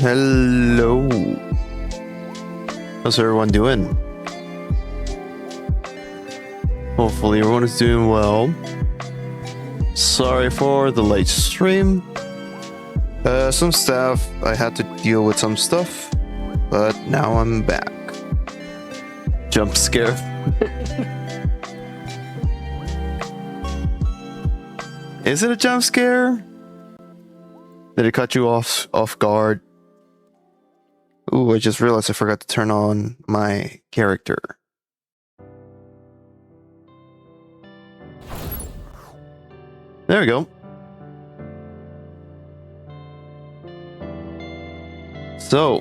Hello. How's everyone doing? Hopefully everyone is doing well. Sorry for the late stream. Some stuff, I had to deal with some stuff, but now I'm back. Jump scare. Is it a jump scare? Did it cut you off guard? Ooh, I just realized I forgot to turn on my character. There we go. So,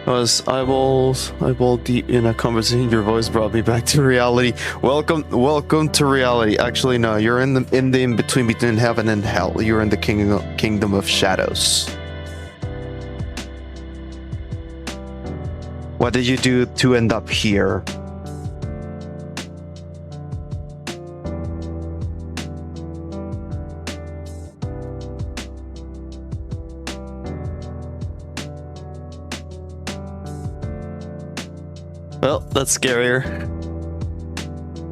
as eyeball deep in a conversation, your voice brought me back to reality. Welcome to reality. Actually, no, you're in the in between heaven and hell. You're in the kingdom of shadows. What did you do to end up here? Well, that's scarier.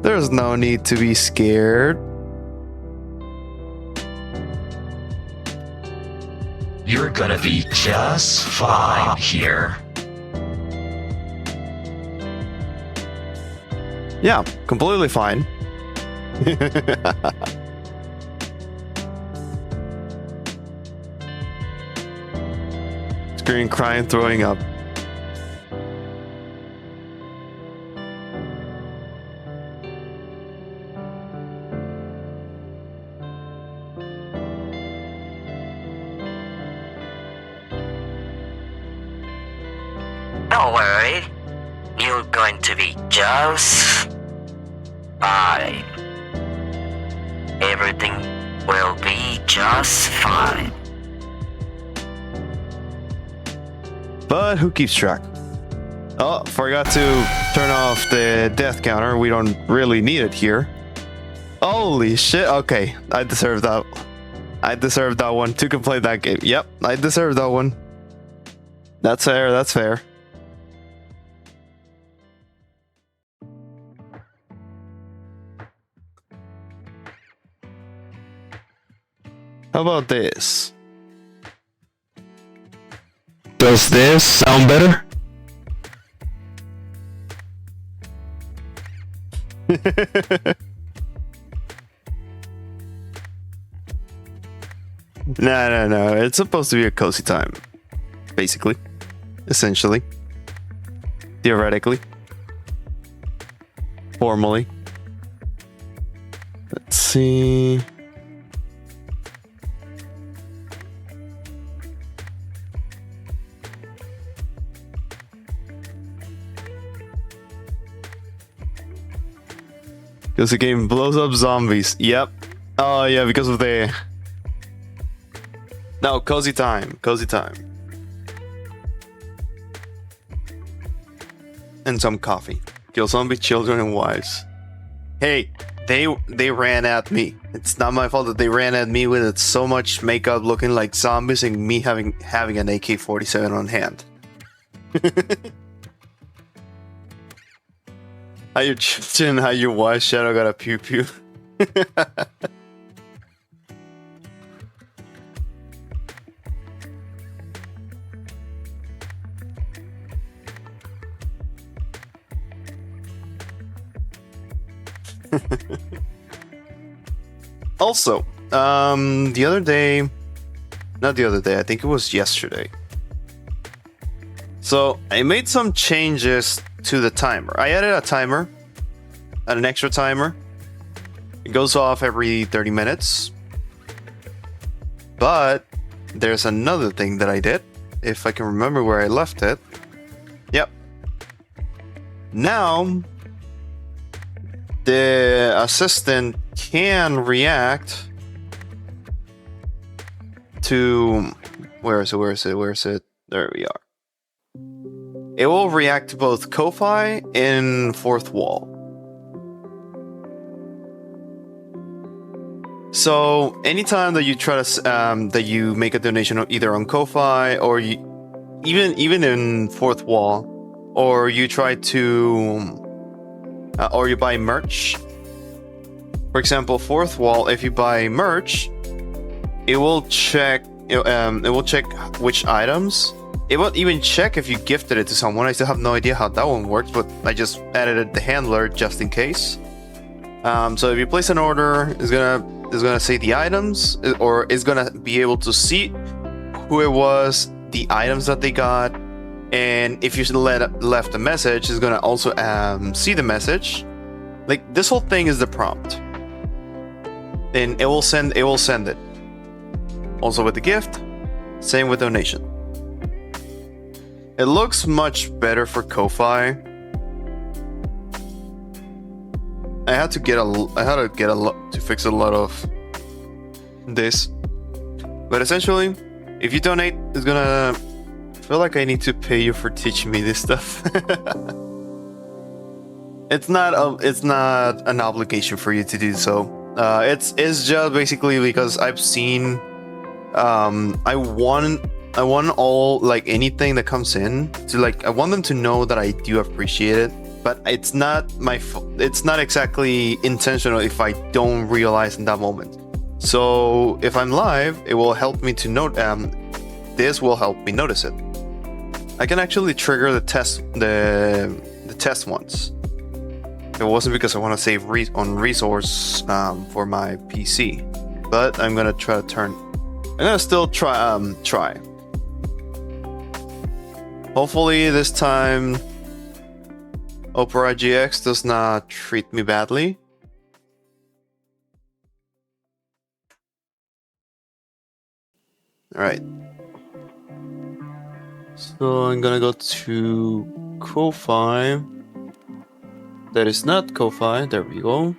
There's no need to be scared. You're gonna be just fine here. Yeah, completely fine. Screaming, crying, throwing up. Don't worry, you're going to be just fine. Everything will be just fine. But who keeps track? Oh, forgot to turn off the death counter. We don't really need it here. Holy shit. Okay, I deserve that. I deserve that one to complete that game. Yep, I deserve that one. That's fair, that's fair. How about this? Does this sound better? No. It's supposed to be a cozy time. Basically. Essentially. Theoretically. Formally. Let's see. Because the game blows up zombies. Yep. Oh yeah, because of the... No, cozy time. Cozy time. And some coffee. Kill zombie children and wives. Hey, they ran at me. It's not my fault that they ran at me with so much makeup looking like zombies and me having an AK-47 on hand. How your children, how your wife shadow got a pew pew. Also, the other day, not the other day, I think it was yesterday. So I made some changes to the timer. I added a timer, an extra timer. It goes off every 30 minutes. But there's another thing that I did, if I can remember where I left it. Yep. Now, the assistant can react to... Where is it? There we are. It will react to both Ko-Fi and Fourth Wall. So anytime that you try to that you make a donation either on Ko-Fi or even in fourth wall, or you try to or you buy merch. For example, fourth wall, if you buy merch, it will check which items. It won't even check if you gifted it to someone. I still have no idea how that one works, but I just added the handler just in case. So if you place an order, it's gonna say the items, or it's gonna be able to see who it was, the items that they got, and if you left a message, it's gonna also see the message. Like, this whole thing is the prompt, and it will send it. Also with the gift, same with donation. It looks much better for Ko-Fi. I had to get a lot to fix a lot of this, but essentially, if you donate, it's gonna feel like I need to pay you for teaching me this stuff. It's not an obligation for you to do so. It's just basically because I've seen. I want all, like, anything that comes in to, like, I want them to know that I do appreciate it, but it's not it's not exactly intentional if I don't realize in that moment. So if I'm live, it will help me to note. This will help me notice it. I can actually trigger the test once. It wasn't because I want to save on resource for my PC, but I'm gonna try to turn. I'm gonna still try. Hopefully this time Opera GX does not treat me badly. Alright. So I'm gonna go to Ko-Fi. That is not Ko-Fi. There we go.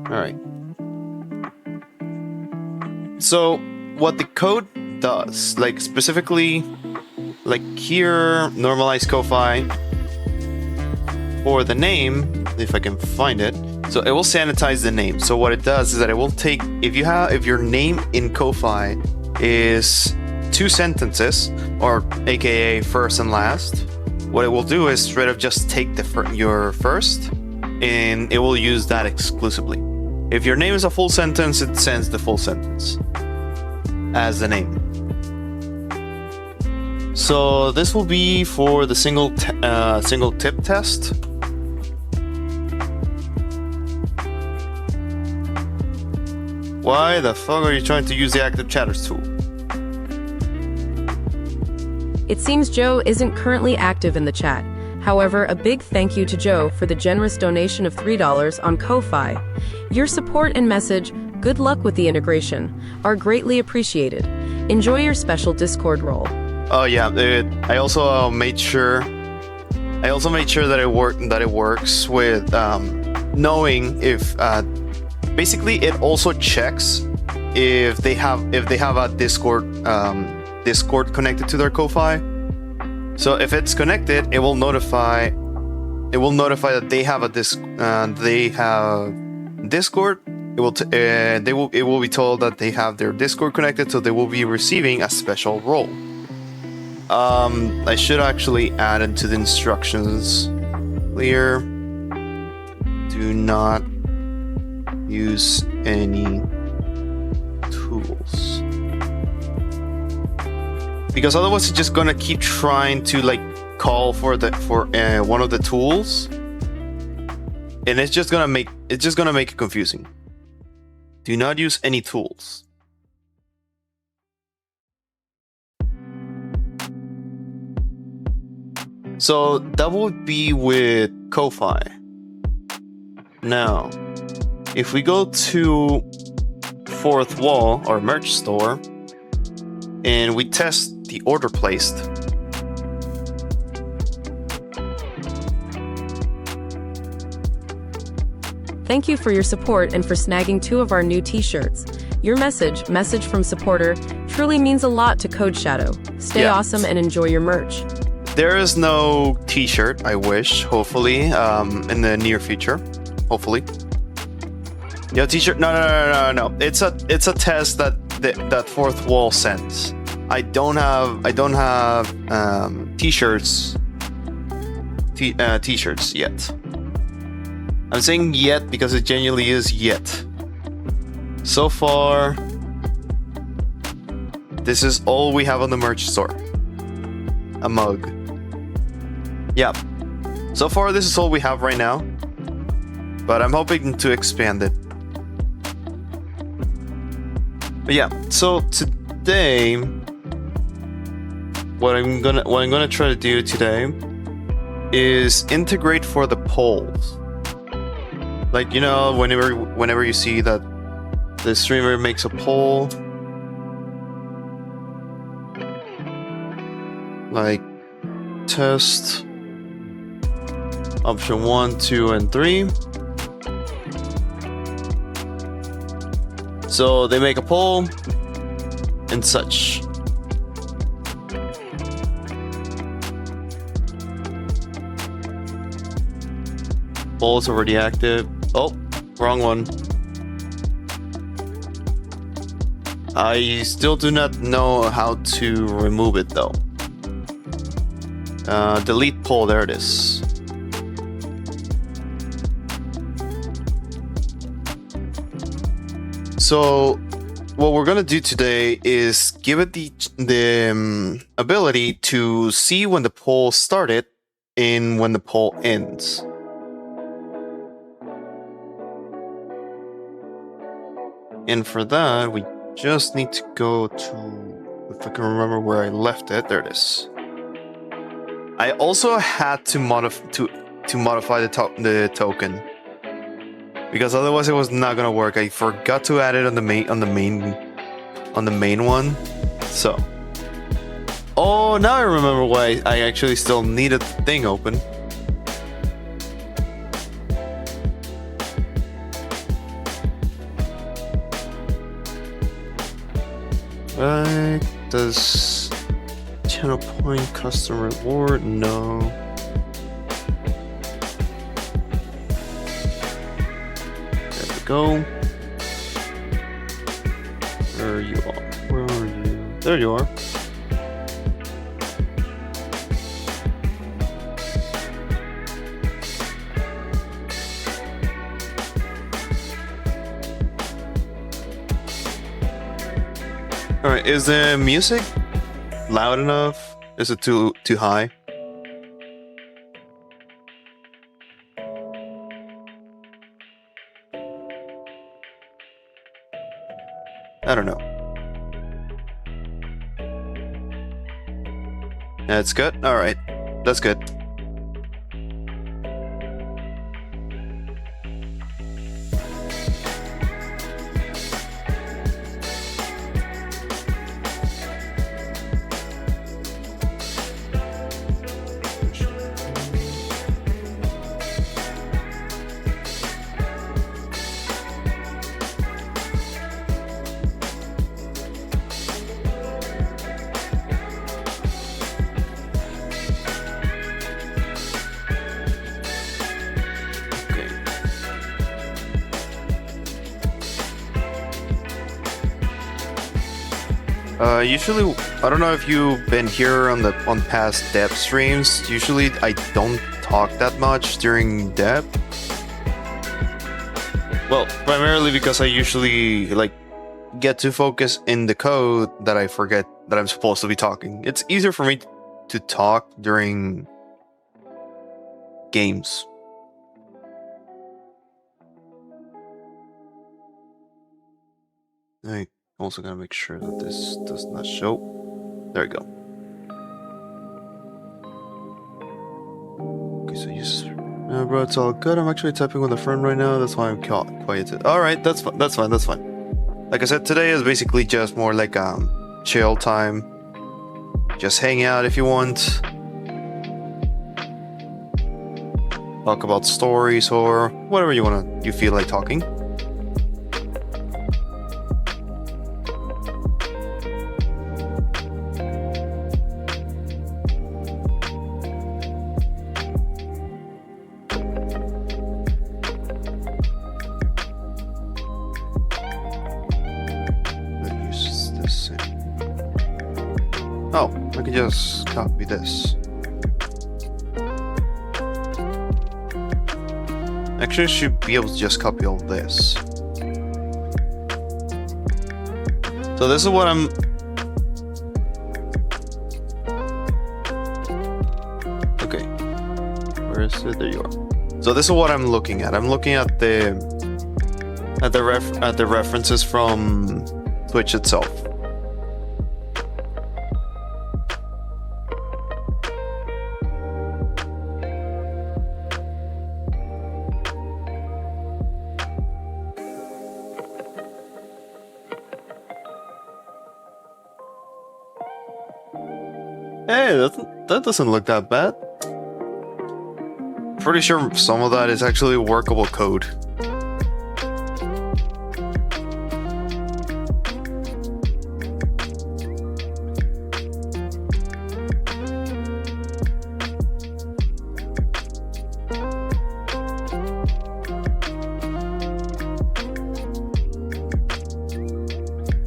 Alright. So what the code does, like specifically, like here, normalize Ko-Fi for the name, if I can find it. So it will sanitize the name. So what it does is that it will take, if your name in Ko-Fi is 2 sentences, or aka first and last, what it will do is straight up just take your first, and it will use that exclusively. If your name is a full sentence, it sends the full sentence as the name. So this will be for the single tip test. Why the fuck are you trying to use the active chatters tool? It seems Joe isn't currently active in the chat. However, a big thank you to Joe for the generous donation of $3 on Ko-Fi. Your support and message, good luck with the integration, are greatly appreciated. Enjoy your special Discord role. Oh yeah, I also made sure that it works with knowing if basically it also checks if they have a Discord connected to their Ko-Fi. So if it's connected, it will notify that they have Discord. It will be told that they have their Discord connected, so they will be receiving a special role. I should actually add into the instructions. Clear. Do not use any tools. Because otherwise it's just gonna keep trying to like call for one of the tools, and it's just gonna make it confusing. Do not use any tools. So that would be with Ko-Fi. Now, if we go to fourth wall or merch store, and we test the order placed, Thank you for your support and for snagging 2 of our new t-shirts. Your message from supporter, truly means a lot to Code Shadow. Stay awesome and enjoy your merch. There is no t-shirt, I wish, hopefully, in the near future. Hopefully. Yo, t-shirt, no. It's a test that that fourth wall sense. I don't have t-shirts t-shirts yet. I'm saying yet because it genuinely is yet. So far, this is all we have on the merch store. A mug. Yeah. So far, this is all we have right now. But I'm hoping to expand it. But yeah, so today, what I'm gonna try to do today is integrate for the polls. Like, you know, whenever you see that the streamer makes a poll, like test option 1, 2, and 3. So they make a poll and such. Poll is already active. Oh, wrong one. I still do not know how to remove it though. Delete poll, there it is. So what we're gonna do today is give it the ability to see when the poll started and when the poll ends. And for that, we just need to go to, if I can remember where I left it, there it is. I also had to modify the token because otherwise it was not gonna work. I forgot to add it on the main one. So, oh, now I remember why I actually still needed the thing open. Right, does channel point custom reward? No. There we go. Where you are? Where are you? There you are. Alright, is the music loud enough? Is it too high? I don't know. That's good? Alright, that's good. Usually, I don't know if you've been here on past Deb streams. Usually, I don't talk that much during Deb. Well, primarily because I usually get to focus in the code that I forget that I'm supposed to be talking. It's easier for me to talk during games. I also gotta make sure that this does not show. There we go. Okay, so bro, it's all good. I'm actually typing with a friend right now. That's why I'm quiet. All right, that's fine. That's fine. That's fine. Like I said, today is basically just more like chill time. Just hang out if you want. Talk about stories or whatever you feel like talking. me just copy this. Actually, I should be able to just copy all this. So this is what I'm... Okay. Where is it? There you are. So this is what I'm looking at. I'm looking at the references from Twitch itself. Hey, that doesn't look that bad. Pretty sure some of that is actually workable code.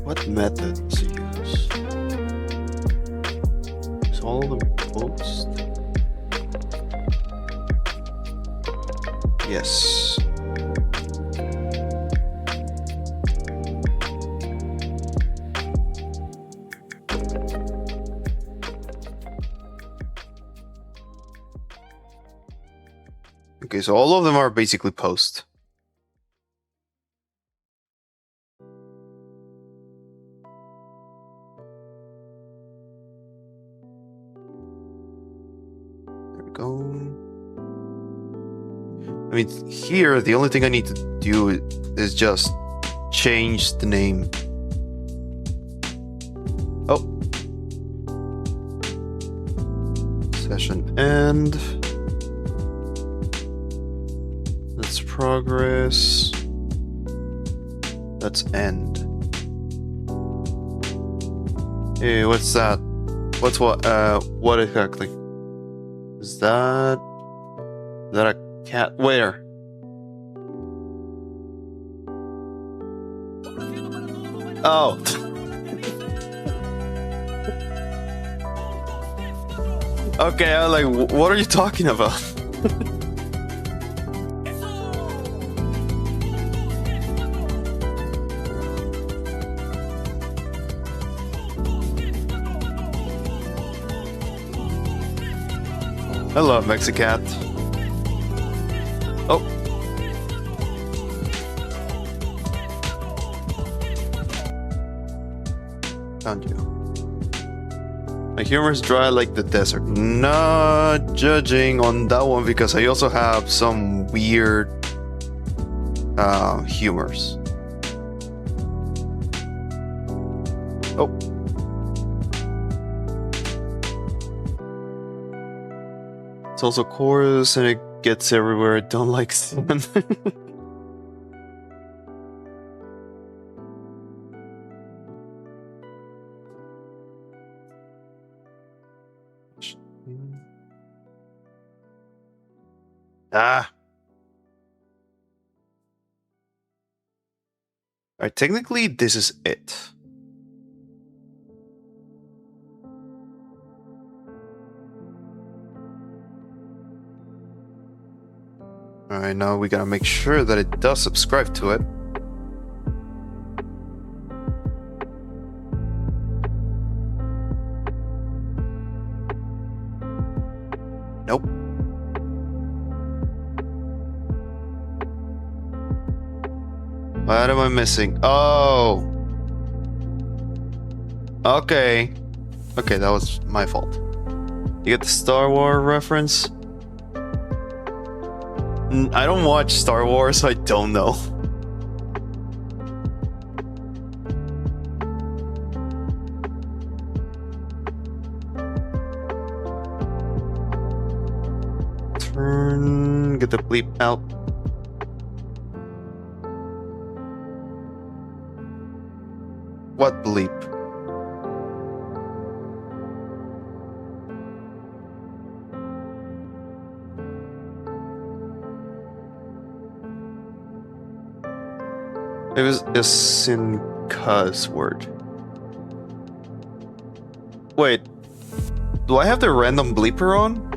What method to use? All the post. Yes. Okay, so all of them are basically post. Go. I mean, here, the only thing I need to do is just change the name. Oh. Session end. That's progress. That's end. Hey, what's that? What's what exactly? Is that a cat? Where? Oh. Okay, I'm like, what are you talking about? I love Mexicat. Oh. Found you. My humor is dry like the desert. Not judging on that one because I also have some weird humors. Oh. It's also chorus and it gets everywhere. I don't like singing. Alright, technically this is it. Alright, now we gotta make sure that it does subscribe to it. Nope. What am I missing? Oh! Okay. Okay, that was my fault. You get the Star Wars reference? I don't watch Star Wars, so I don't know. Get the bleep out. What bleep? It was a sin cuss word. Wait. do I have the random bleeper on?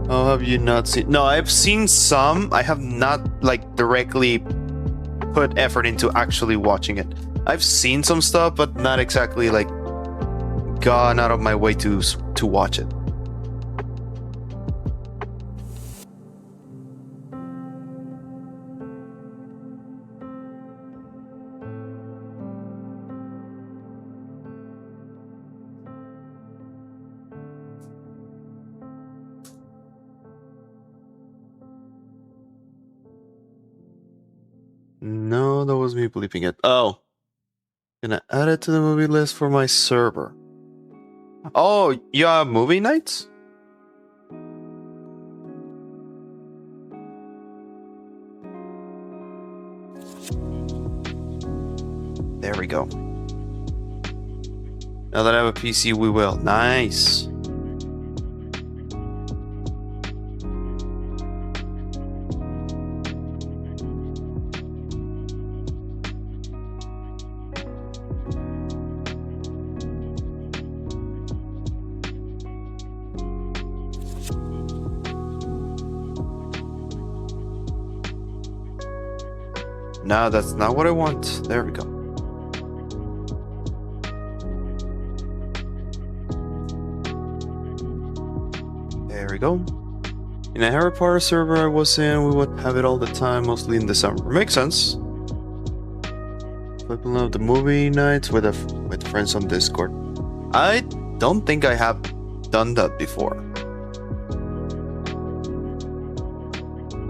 Oh, have you not seen? No, I've seen some. I have not like directly put effort into actually watching it. I've seen some stuff, but not exactly like gone out of my way to watch it. No, that was me bleeping it. Oh. Gonna add it to the movie list for my server. Oh, yeah, movie nights? There we go. Now that I have a PC, we will. Nice. No, that's not what I want. There we go. There we go. In a Harry Potter server I was in, we would have it all the time, mostly in December. Makes sense. Flipping out the movie nights with friends on Discord. I don't think I have done that before.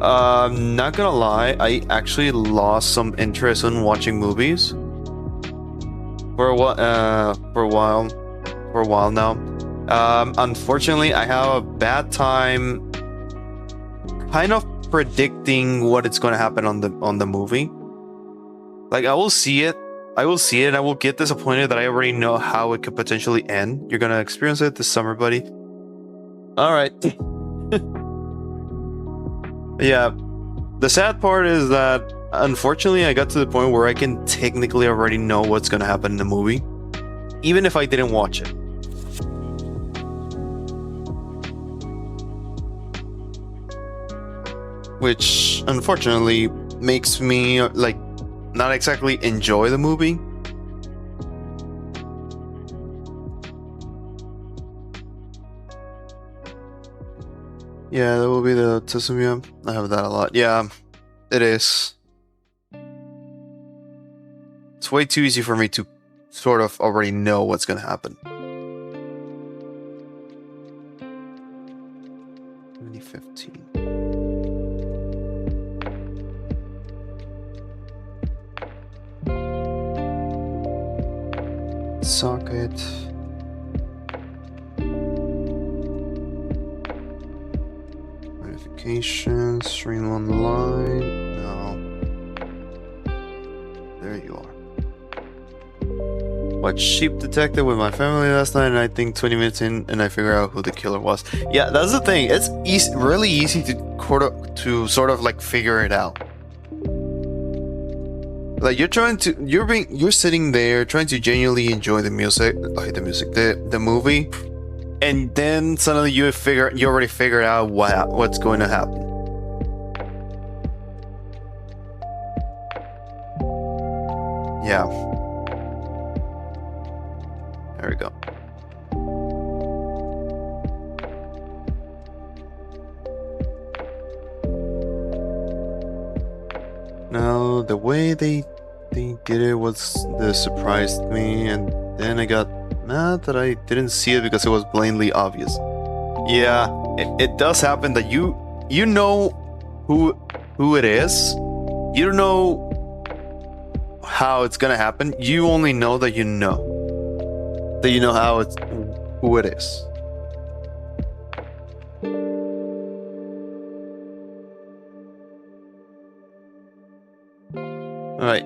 Not gonna lie, I actually lost some interest in watching movies for a while now. Unfortunately, I have a bad time kind of predicting what it's gonna happen on the movie. Like I will see it, I will get disappointed that I already know how it could potentially end. You're gonna experience it this summer, buddy. All right. Yeah, the sad part is that unfortunately I got to the point where I can technically already know what's gonna happen in the movie, even if I didn't watch it. Which unfortunately makes me like not exactly enjoy the movie. Yeah, that will be the Tsusumya. I have that a lot. Yeah, it is. It's way too easy for me to sort of already know what's gonna happen. 2015. Socket. Notifications, stream online. No. There you are. Watched Sheep Detective with my family last night, and I think 20 minutes in, and I figure out who the killer was. Yeah, that's the thing. It's really easy to sort of like figure it out. Like you're sitting there trying to genuinely enjoy the music, the movie, and then suddenly you already figured out what's going to happen. Yeah. There we go. Now the way they did it surprised me, and then I got mad that I didn't see it because it was blatantly obvious. Yeah, it does happen that you know who it is. You don't know how it's gonna happen. You only know that you know who it is. All right.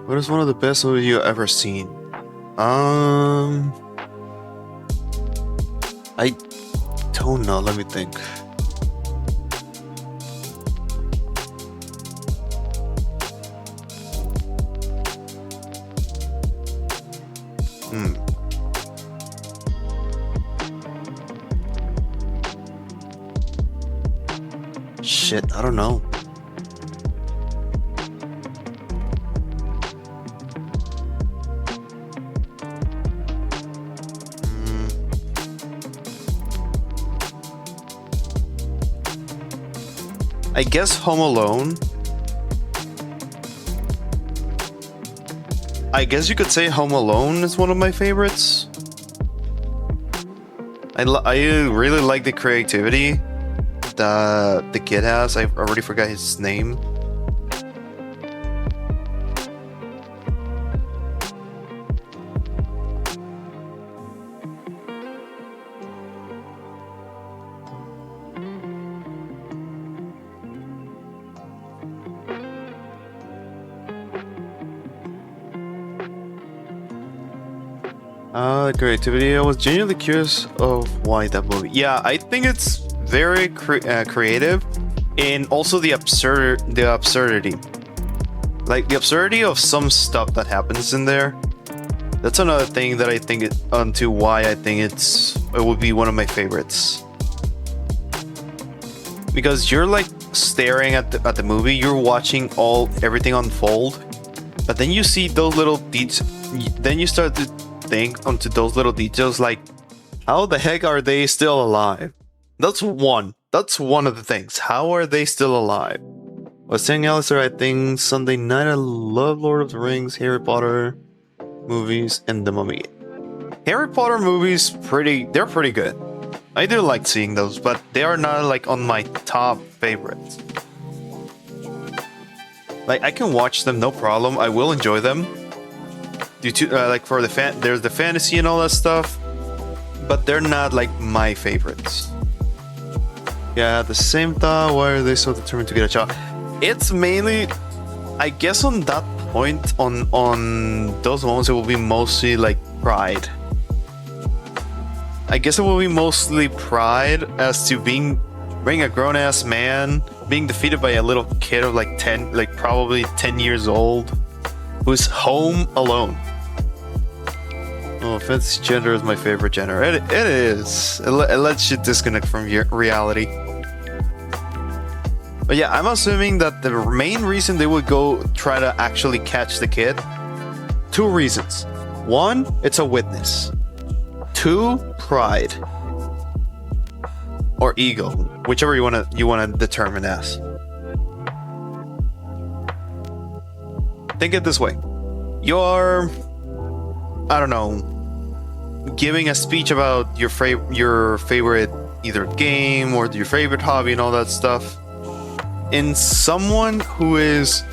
What is one of the best movies you've ever seen? I don't know. Let me think. Shit, I don't know. I guess Home Alone. I guess you could say Home Alone is one of my favorites. I really like the creativity that the kid has. I already forgot his name. Creativity. I was genuinely curious of why that movie. Yeah, I think it's very creative, and also the absurdity, like the absurdity of some stuff that happens in there. That's another thing that I think onto why I think it would be one of my favorites. Because you're like staring at the movie, you're watching everything unfold, but then you see those little details. Then you start to think onto those little details, like how the heck are they still alive? That's one of the things. How are they still alive? I was saying Alistair, I think Sunday night I love Lord of the Rings, Harry Potter movies, and The Mummy. Harry Potter movies they're pretty good. I do like seeing those, but they are not like on my top favorites. Like I can watch them no problem. I will enjoy them. Due to like for there's the fantasy and all that stuff, but they're not like my favorites. Yeah, the same thought. Why are they so determined to get a child? It's mainly, I guess, on that point, on those moments, it will be mostly like pride. I guess it will be mostly pride as to being a grown-ass man, being defeated by a little kid of like 10, like probably 10 years old, who's home alone. Oh, fantasy gender is my favorite gender. It is. It lets you disconnect from your reality. But yeah, I'm assuming that the main reason they would go try to actually catch the kid, 2 reasons. 1, it's a witness. 2, pride. Or ego, whichever you wanna determine as. Think it this way. You're, I don't know, giving a speech about your favorite either game or your favorite hobby and all that stuff, and someone who is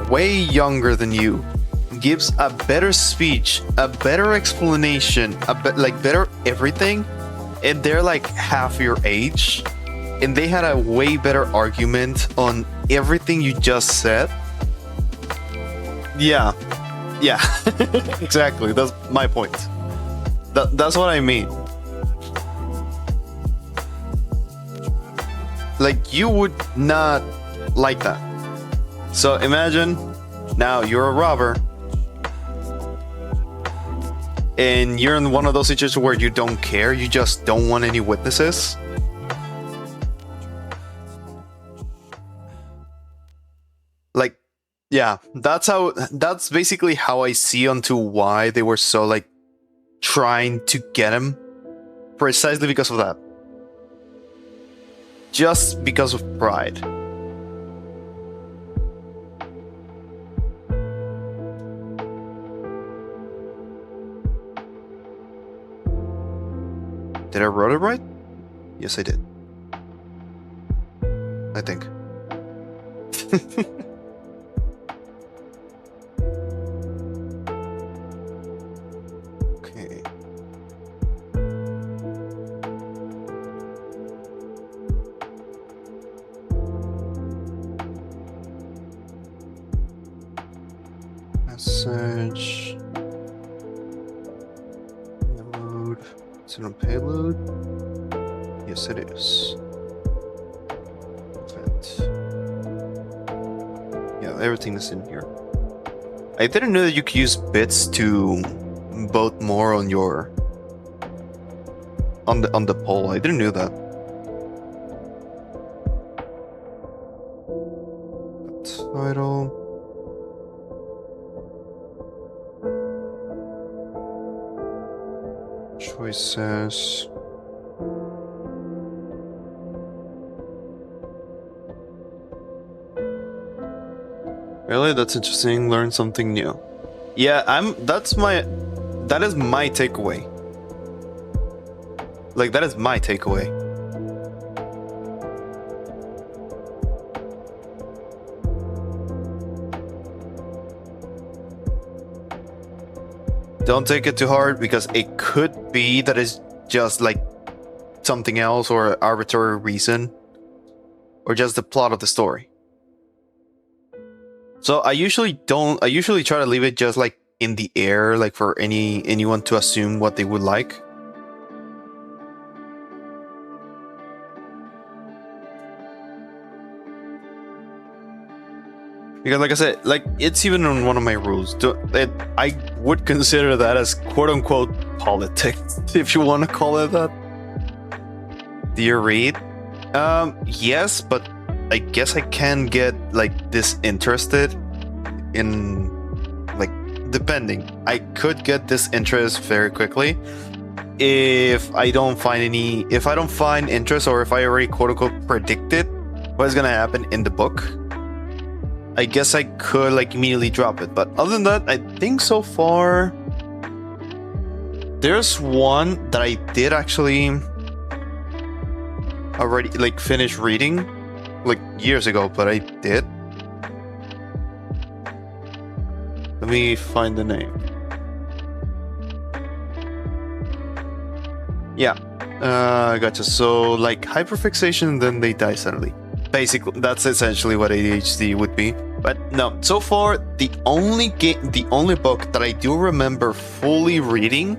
way younger than you gives a better speech, a better explanation, better everything, and they're like half your age, and they had a way better argument on everything you just said. Yeah, exactly. That's my point. That's what I mean. Like, you would not like that. So imagine now you're a robber, and you're in one of those situations where you don't care, you just don't want any witnesses. Like, yeah, that's basically how I see onto why they were so like trying to get him, precisely because of that. Just because of pride. Did I wrote it right? Yes, I did. I think. Okay. Message. Payload. Is it on payload? Yes, it is. Event. Yeah, everything is in here. I didn't know that you could use bits to vote more on your on the poll. I didn't know that. Title. Choices. Really? That's interesting. Learn something new. Yeah, that is my takeaway. Like, that is my takeaway. Don't take it too hard, because it could be that it's just like something else or an arbitrary reason, or just the plot of the story. So I usually try to leave it just like in the air, like for anyone to assume what they would like. Because like I said, like it's even on one of my rules. I would consider that as quote unquote politics, if you want to call it that. Do you read? Yes, but I guess I can get like disinterested in, like, depending. I could get disinterest very quickly if I don't find interest, or if I already quote unquote predicted what's gonna happen in the book. I guess I could like immediately drop it. But other than that, I think so far there's one that I did actually already like finish reading like years ago, but I did. Let me find the name. Yeah, I gotcha. So like hyperfixation, then they die suddenly. Basically, that's essentially what ADHD would be. But no, so far the only book that I do remember fully reading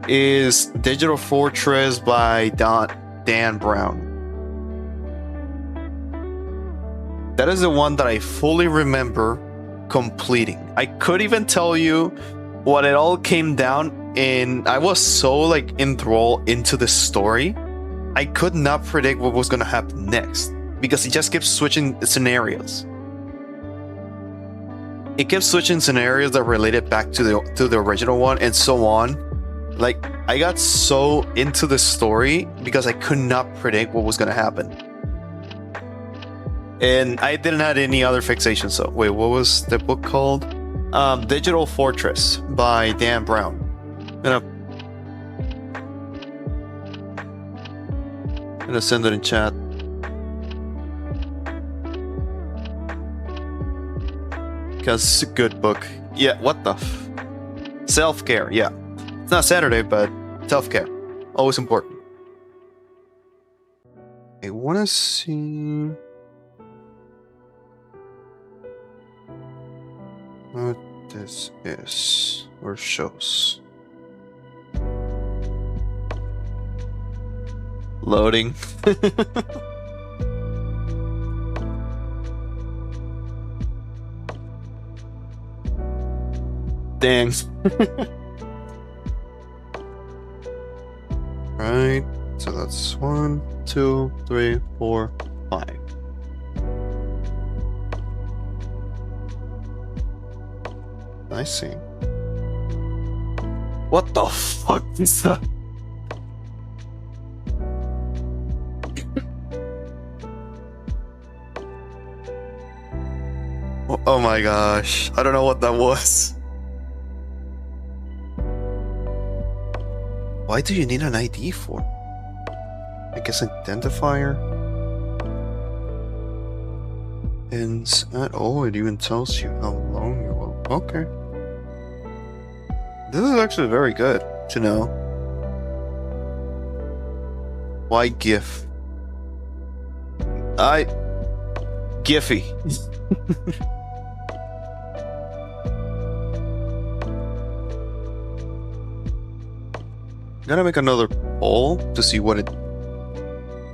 is Digital Fortress by Dan Brown. That is the one that I fully remember completing. I could even tell you what it all came down in. I was so like enthralled into the story, I could not predict what was gonna happen next, because it just kept switching scenarios. It kept switching scenarios that related back to the original one, and so on. Like, I got so into the story because I could not predict what was gonna happen. And I didn't have any other fixation. So wait, what was the book called? Digital Fortress by Dan Brown. I'm gonna send it in chat. Because it's a good book. Yeah, what the self-care, yeah. It's not Saturday, but self-care. Always important. I wanna see what this is or shows. Loading. Dang. Right, so that's 1, 2, 3, 4, 5. I see. What the fuck is that? Oh my gosh, I don't know what that was. Why do you need an ID for? I guess identifier. And it even tells you how long you will. Okay. This is actually very good to know. Why GIF? Giphy. Gotta make another poll to see what it,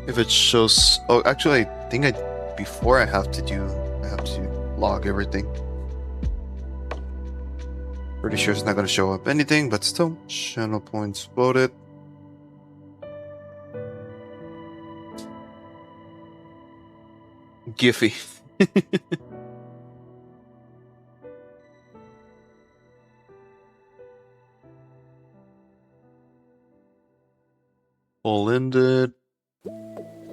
if it shows. Oh, actually, I think before I have to log everything. Pretty sure it's not gonna show up anything, but still, channel points voted. Giphy. Poll ended.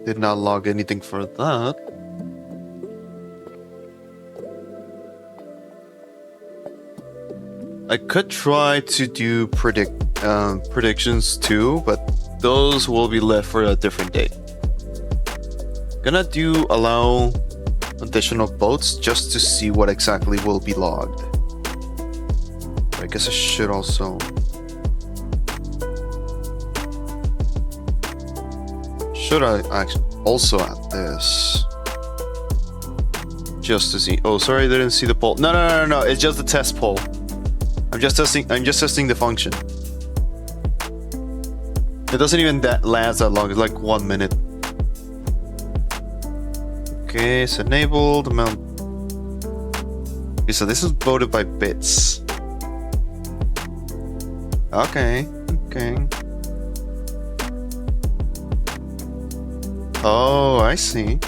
Did not log anything for that. I could try to do predictions too, but those will be left for a different day. Gonna do allow additional votes just to see what exactly will be logged. I guess I should also. Should I actually also add this? Just to see. Oh, sorry, I didn't see the poll. No. It's just a test poll. I'm just testing the function. It doesn't even last that long. It's like 1 minute. Okay, it's enabled. Amount. Okay, so this is voted by bits. Okay. Oh, I see.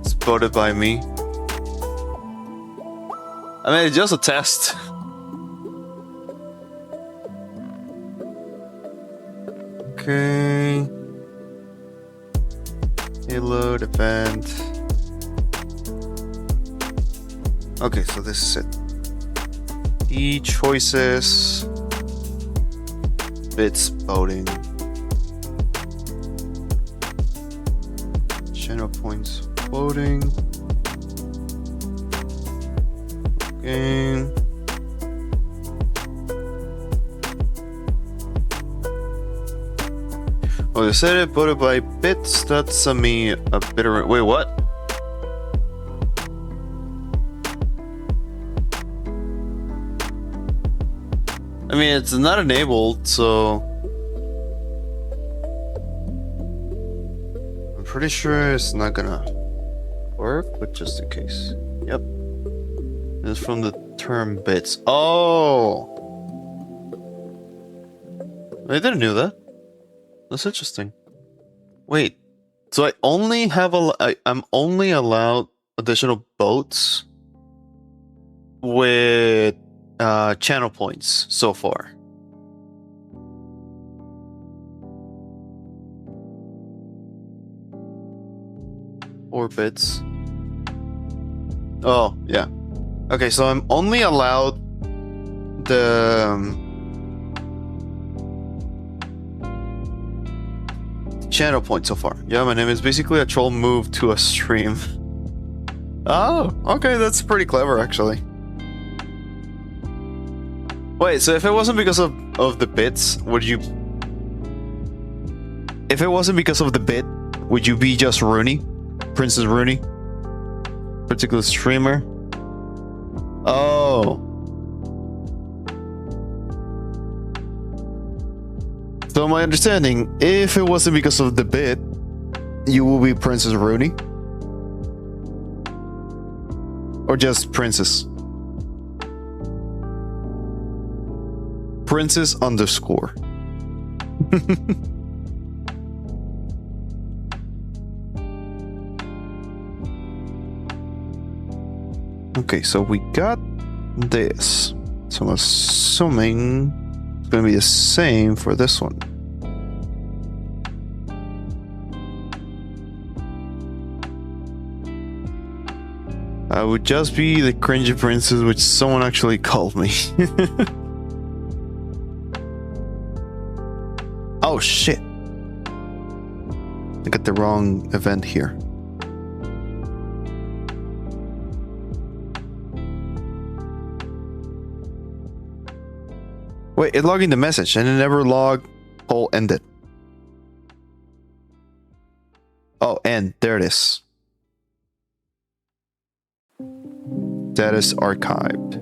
It's voted by me. I mean, it's just a test. Okay. Payload event. Okay, so this is it. Choices. Bits voting. Channel points voting. Okay. Oh, they said it voted by bits. That's a bit. Wait, what? I mean, it's not enabled, so I'm pretty sure it's not gonna work, but just in case. Yep. It's from the term bits. Oh! I didn't know that. That's interesting. Wait. So I only have I'm only allowed additional boats with channel points so far. Or bits. Oh, yeah. Okay, so I'm only allowed the channel point so far. Yeah, my name is basically a troll move to a stream. Oh, okay, that's pretty clever actually. Wait, so if it wasn't because of the bits, would you... If it wasn't because of the bit, would you be just Rooney? Princess Rooney? Particular streamer? Oh. So my understanding, if it wasn't because of the bit, you will be Princess Rooney? Or just Princess? Princess underscore. Okay, so we got this. So I'm assuming it's going to be the same for this one. I would just be the cringy princess, which someone actually called me. Oh shit. I got the wrong event here. Wait, it logged in the message and it never logged poll ended. Oh, end. There it is. status archived.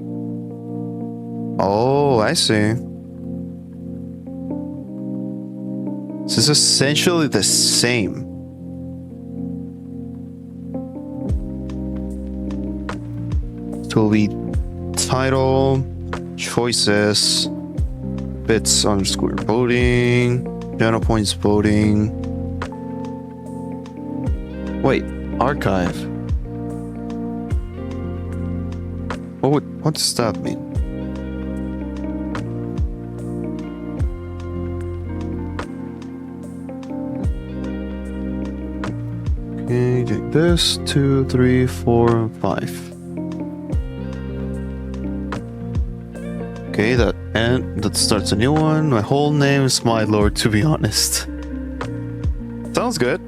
Oh, I see. This is essentially the same. It will be title, choices, bits underscore voting, channel points voting. Wait, archive. What does that mean? Okay, take this 2, 3, 4, 5. Okay, that starts a new one. My whole name is my lord, to be honest. Sounds good.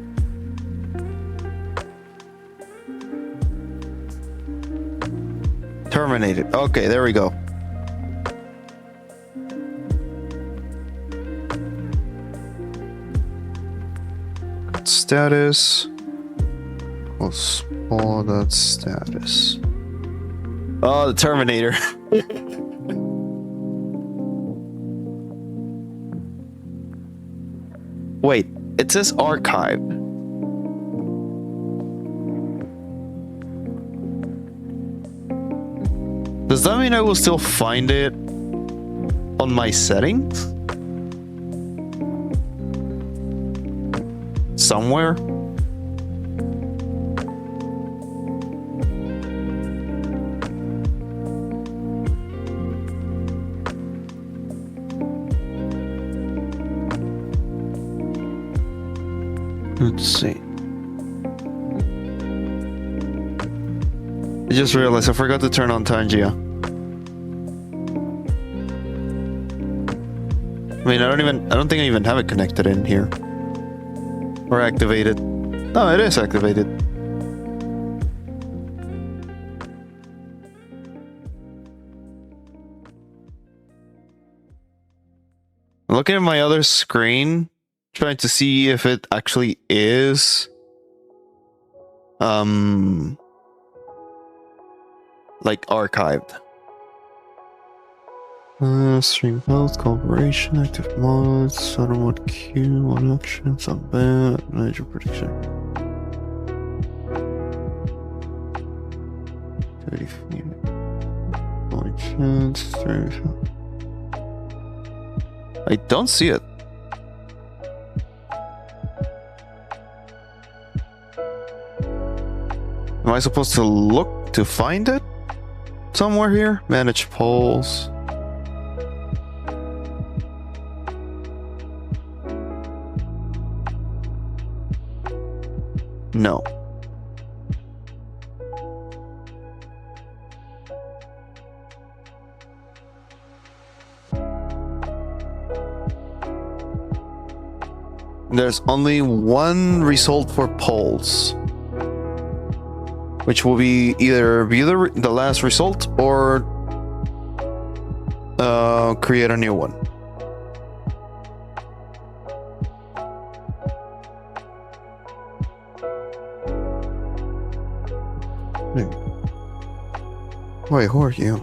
Terminated. Okay, there we go. Status. Let's pull that status. Oh, the Terminator. Wait, it says archive. Does that mean I will still find it on my settings? Somewhere? Let's see. I just realized I forgot to turn on Tangia. I mean, I don't think I even have it connected in here. Or activated. No, it is activated. I'm looking at my other screen, trying to see if it actually is like archived. Stream health, cooperation, active mods, sudden mode queue, one actions, unbanned, major prediction. 30 feet. Only chance, 30 feet. I don't see it. Am I supposed to look to find it? Somewhere here? Manage polls. No. There's only one result for polls, which will be either the last result or create a new one. Wait, who are you?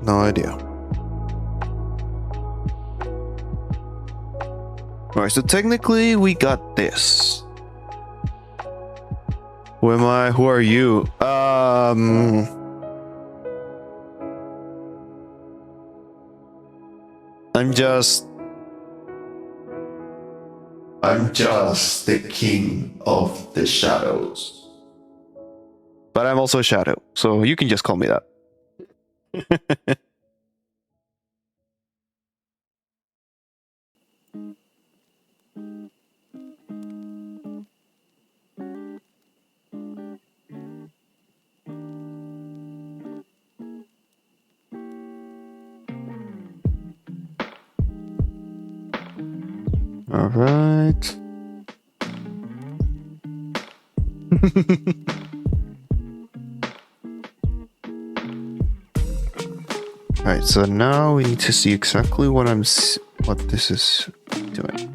No idea. Alright, so technically we got this. Who am I? Who are you? I'm just the king of the shadows. But I'm also a shadow, so you can just call me that. All right. All right, so now we need to see exactly what this is doing.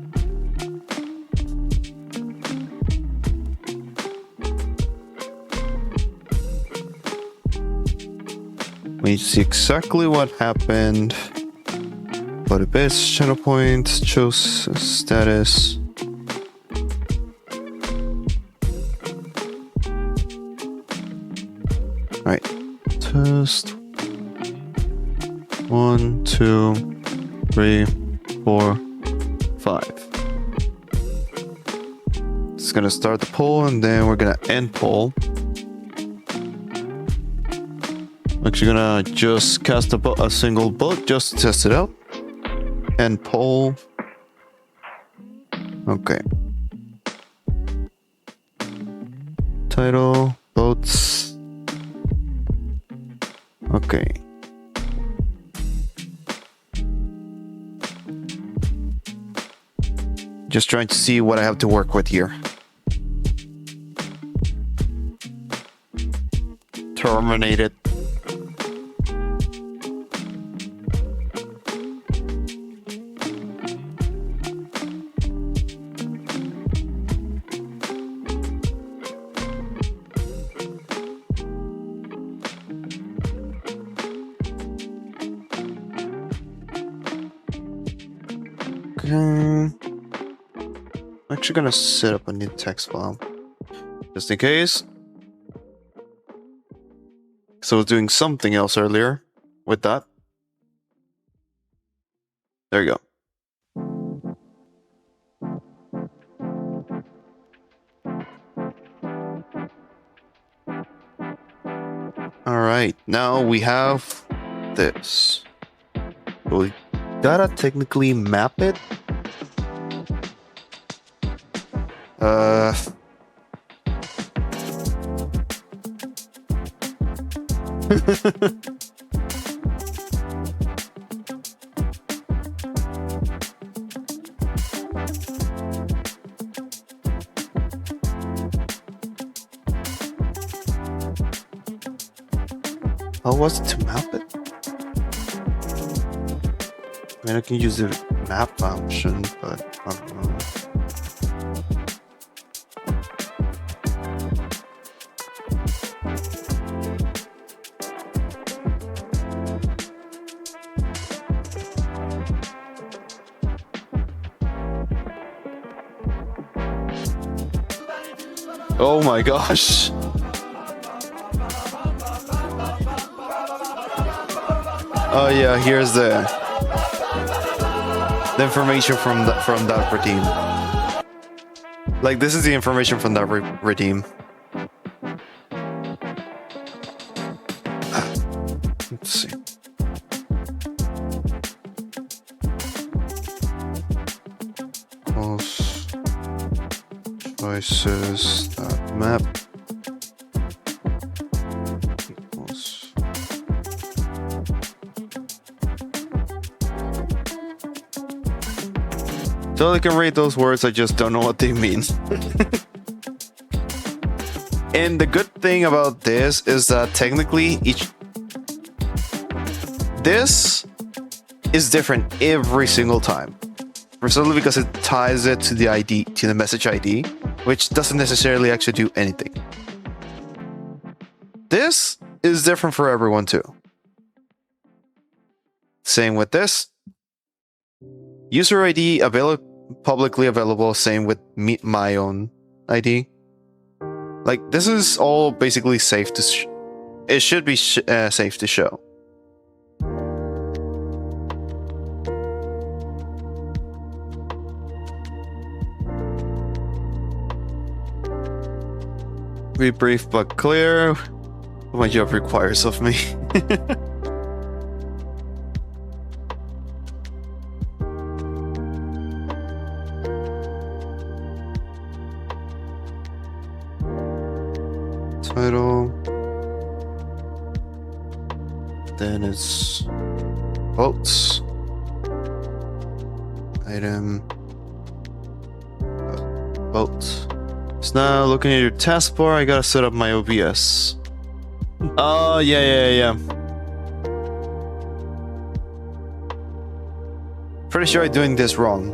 We need to see exactly what happened. But a base, channel point, chose status. Alright. Test. 1, 2, 3, 4, 5. It's gonna start the poll and then we're gonna end poll. Actually gonna just cast a single bullet just to test it out. End poll. Okay. Title, votes. Okay. Just trying to see what I have to work with here. Terminated. Okay. I'm actually gonna set up a new text file just in case. So I was doing something else earlier with that. There you go. All right, now we have this. We gotta technically map it. How was it to map it? I mean, I can use the map option, but I don't know. Oh my gosh. Oh yeah, here's the information from that redeem. Like, this is the information from that redeem. Let's see. False choices map. Equals. So I can read those words, I just don't know what they mean. And the good thing about this is that technically this is different every single time. Precisely because it ties it to the ID, to the message ID, which doesn't necessarily actually do anything. This is different for everyone too. Same with this. User ID publicly available, same with my own ID. Like, this is all basically safe to it should be safe to show. Be brief but clear. What my job requires of me. Title. Then it's votes. Item. Votes. So now looking at your taskbar, I gotta set up my OBS. Oh, yeah. Pretty sure I'm doing this wrong.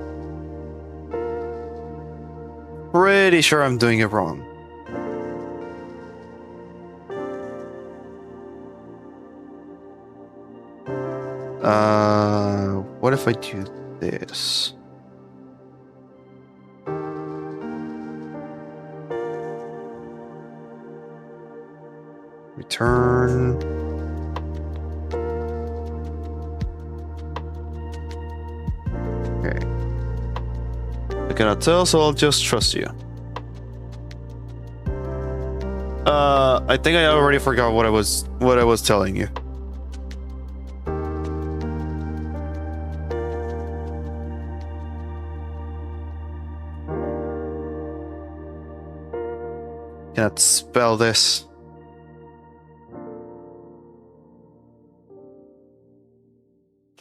Pretty sure I'm doing it wrong. What if I do this? Return. Okay. I cannot tell, so I'll just trust you. I think I already forgot what I was telling you. Cannot spell this.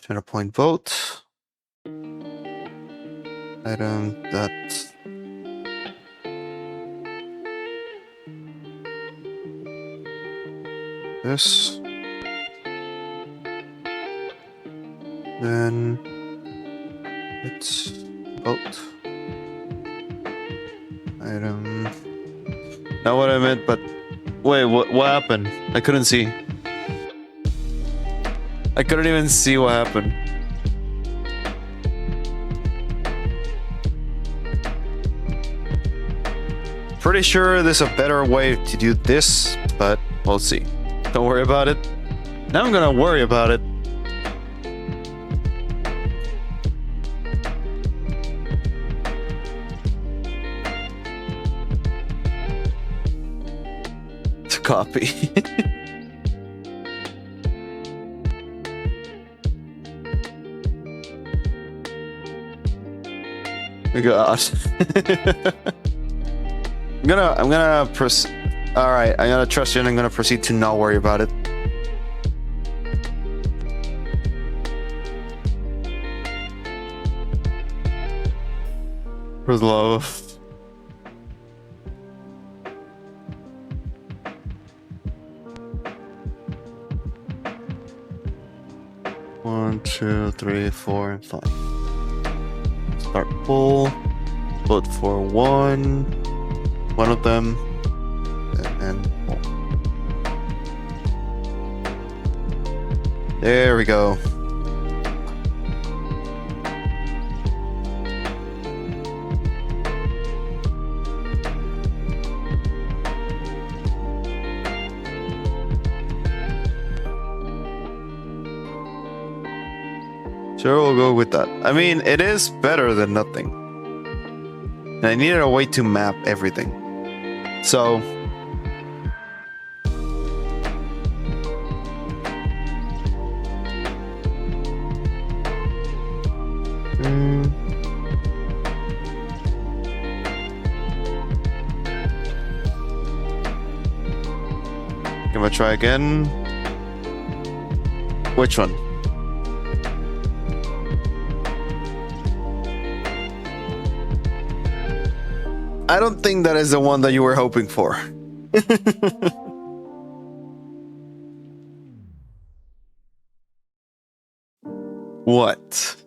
Center point vote. Item that. This. Then it's vote. Item. Not what I meant, but wait, what happened? I couldn't see. I couldn't even see what happened. Pretty sure there's a better way to do this, but we'll see. Don't worry about it. Now I'm gonna worry about it. To copy. God. I'm gonna Alright, I'm gonna trust you and I'm gonna proceed to not worry about it. For the love. One, 2, 3, 4, and 5. Start poll. Vote for one of them, and poll. There we go. Sure, we'll go with that. I mean, it is better than nothing. And I needed a way to map everything. So... Can I try again? Which one? I don't think that is the one that you were hoping for. What?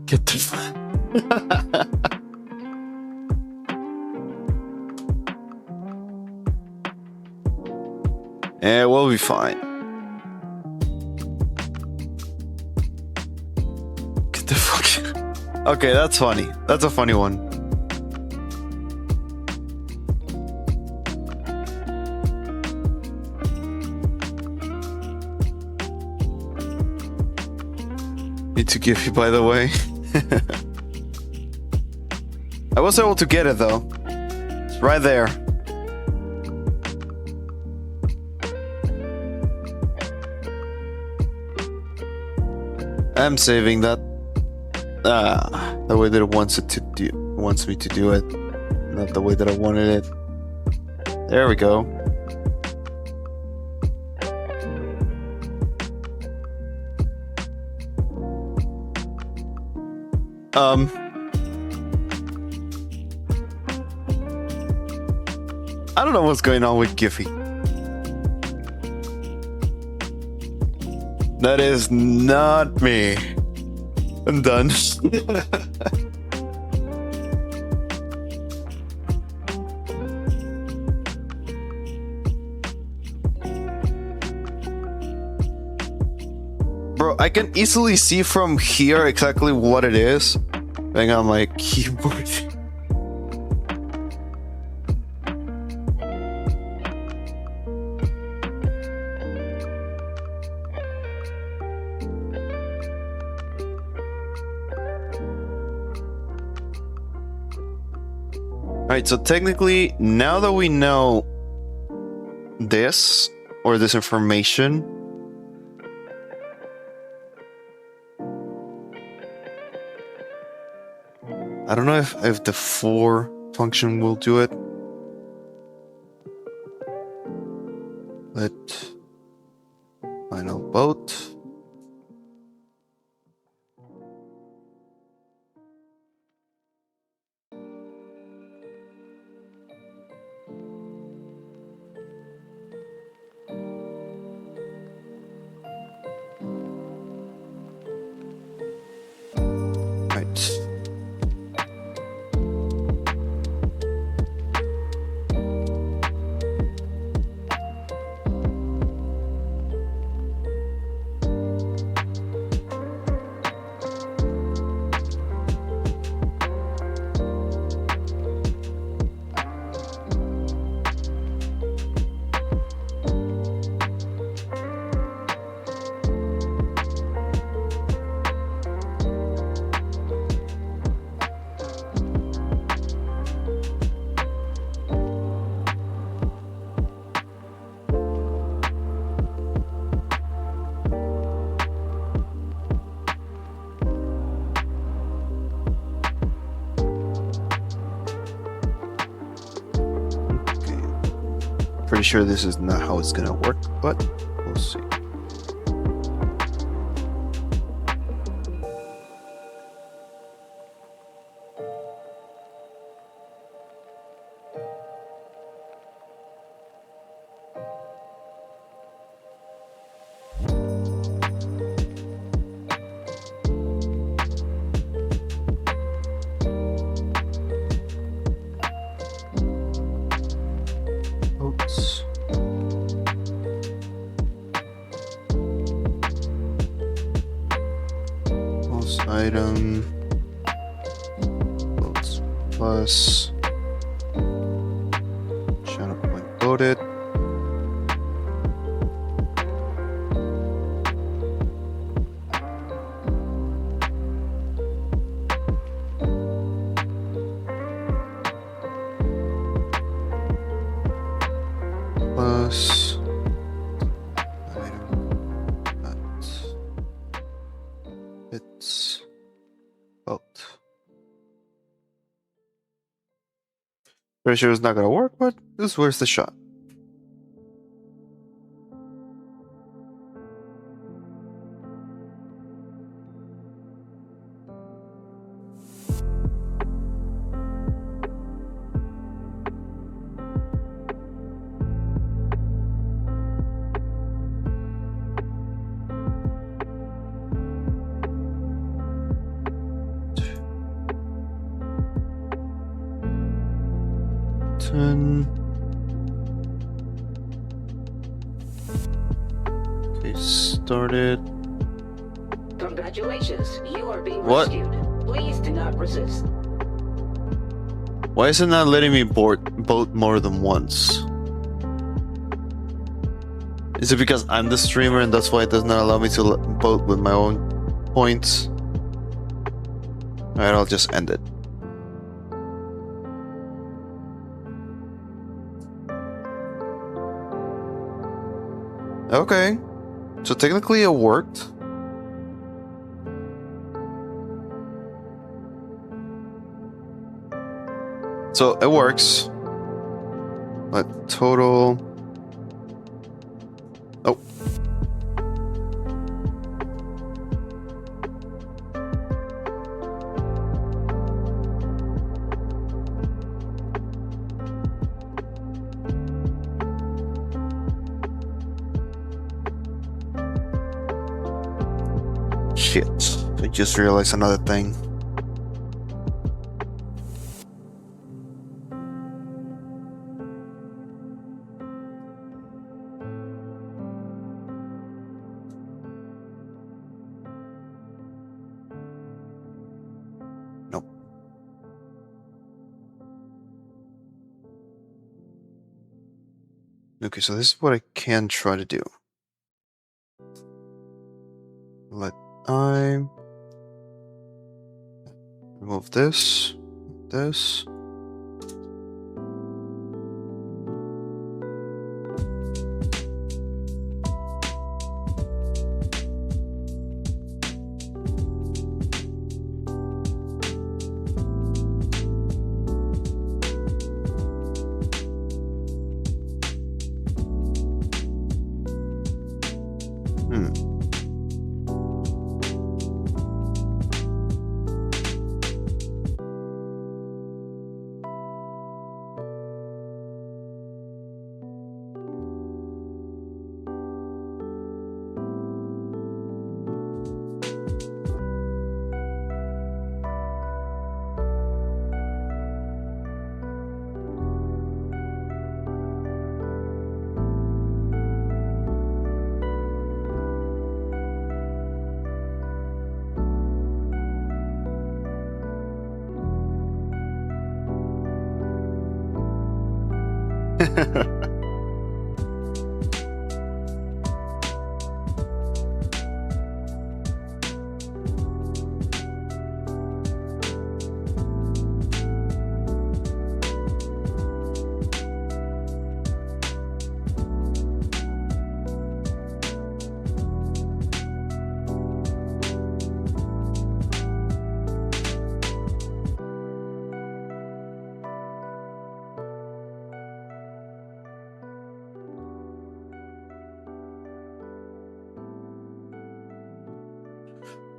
Get the Yeah, we'll be fine. Get the fuck. Okay, that's funny. That's a funny one. Need to give you, by the way. I was able to get it though. It's right there. I'm saving that. The way that it wants me to do it, not the way that I wanted it. There we go. I don't know what's going on with Giphy. That is not me. I'm done. Bro, I can easily see from here exactly what it is. Hang on my keyboard. Alright, so technically, now that we know this, or this information, I don't know if the for function will do it. Let final boat. Right. Pretty sure this is not how it's gonna work, but we'll see. Oops. Most item. Votes plus. Channel point voted. Plus item that fits both. Pretty sure it's not gonna work, but this is worth the shot. Okay, started. Congratulations, you are being What? rescued. Please do not resist. Why is it not letting me boat more than once? Is it because I'm the streamer and that's why it does not allow me to boat with my own points? Alright, I'll just end it. Okay, so technically it worked. So it works. But total. Oh. Shit. I just realized another thing. Nope. Okay, so this is what I can try to do. Let I remove this.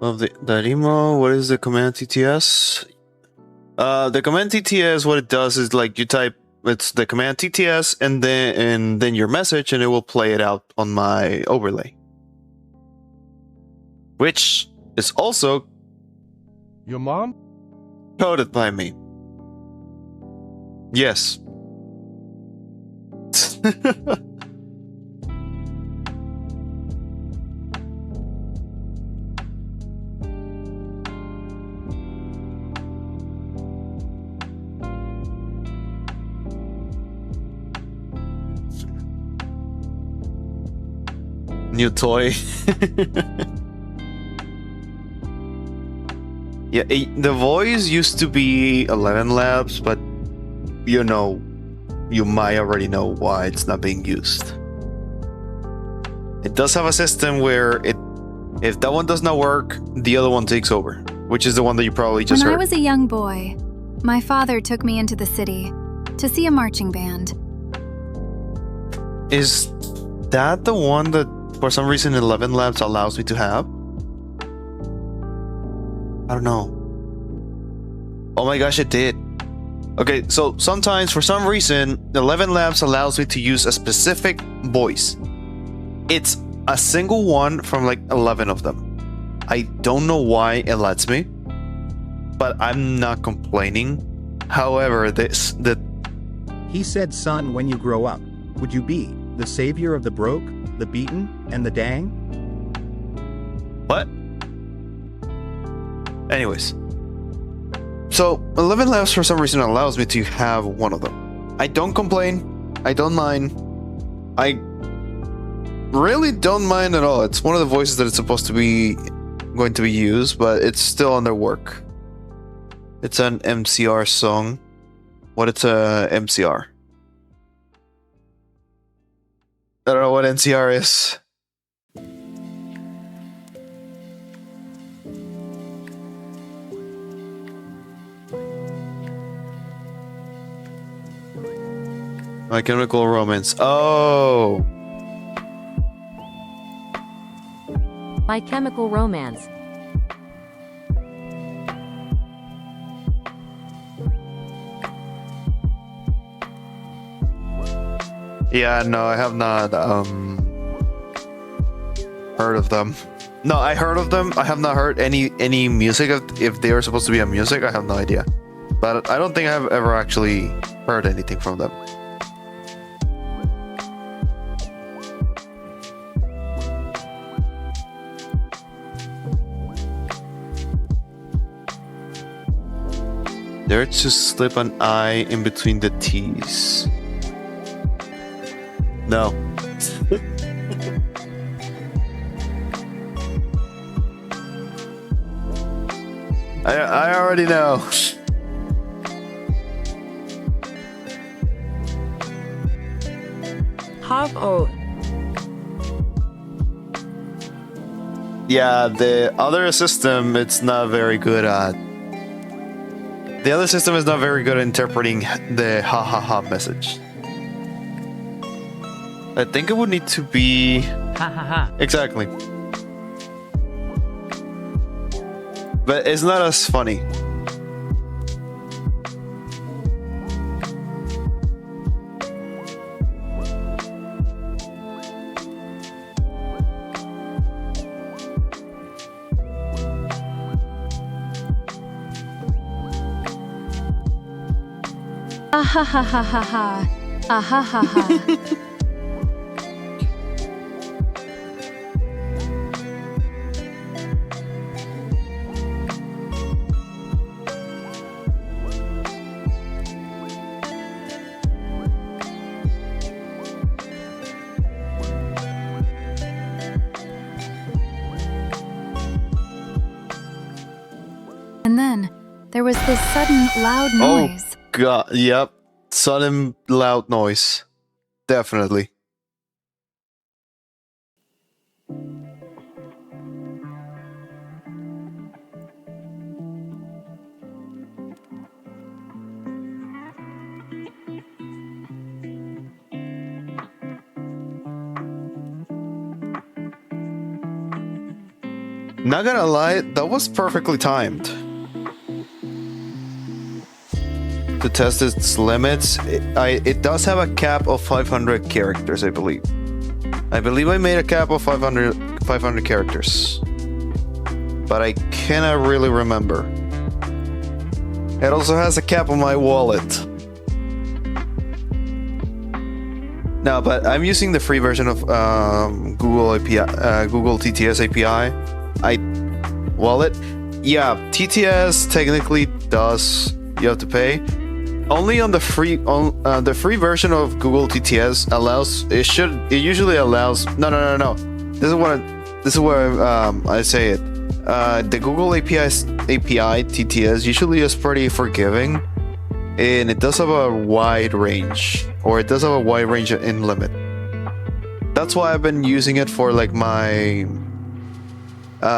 Of the emo, what is the command TTS? The command TTS, what it does is like you type it's the command TTS and then your message, and it will play it out on my overlay, which is also Your mom? coded by me. Yes. New toy. Yeah, the voice used to be 11 Labs, but you know, you might already know why it's not being used. It does have a system where if that one does not work, the other one takes over, which is the one that you probably just When heard. I was a young boy, my father took me into the city to see a marching band. Is that the one that for some reason 11 Labs allows me to have? I don't know. Oh my gosh, it did. Okay, so sometimes for some reason 11 Labs allows me to use a specific voice. It's a single one from like 11 of them. I don't know why it lets me, but I'm not complaining. However, He said, son, when you grow up, would you be the savior of the broke, the beaten, and the dang? What? Anyways. So, 11 Labs for some reason allows me to have one of them. I don't complain. I don't mind. I really don't mind at all. It's one of the voices that it's supposed to be going to be used, but it's still under work. It's an MCR song. What it's a MCR? I don't know what NCR is. My Chemical Romance. Oh. My Chemical Romance. Yeah, no, I have not heard of them. No, I heard of them. I have not heard any music. If they are supposed to be a music, I have no idea. But I don't think I've ever actually heard anything from them. There to slip an I in between the T's. No. I already know. Have oh. Yeah, the other system, it's not very good at. The other system is not very good at interpreting the ha ha ha message. I think it would need to be. Ha ha ha. Exactly. But it's not as funny. Ah ha ha ha ha ha. Ah ha ha ha. And then there was this sudden loud noise. Oh god, yep. Sudden loud noise. Definitely. Not gonna lie, that was perfectly timed. To test its limits, it does have a cap of 500 characters, I believe. I believe I made a cap of 500 characters. But I cannot really remember. It also has a cap on my wallet. No, but I'm using the free version of Google API, Google TTS API. Wallet. Yeah, TTS technically does. You have to pay. Only on the free version of Google TTS allows. It usually allows. No. This is what I say it. The Google API TTS usually is pretty forgiving, and it does have a wide range, or it does have a wide range in limit. That's why I've been using it for like my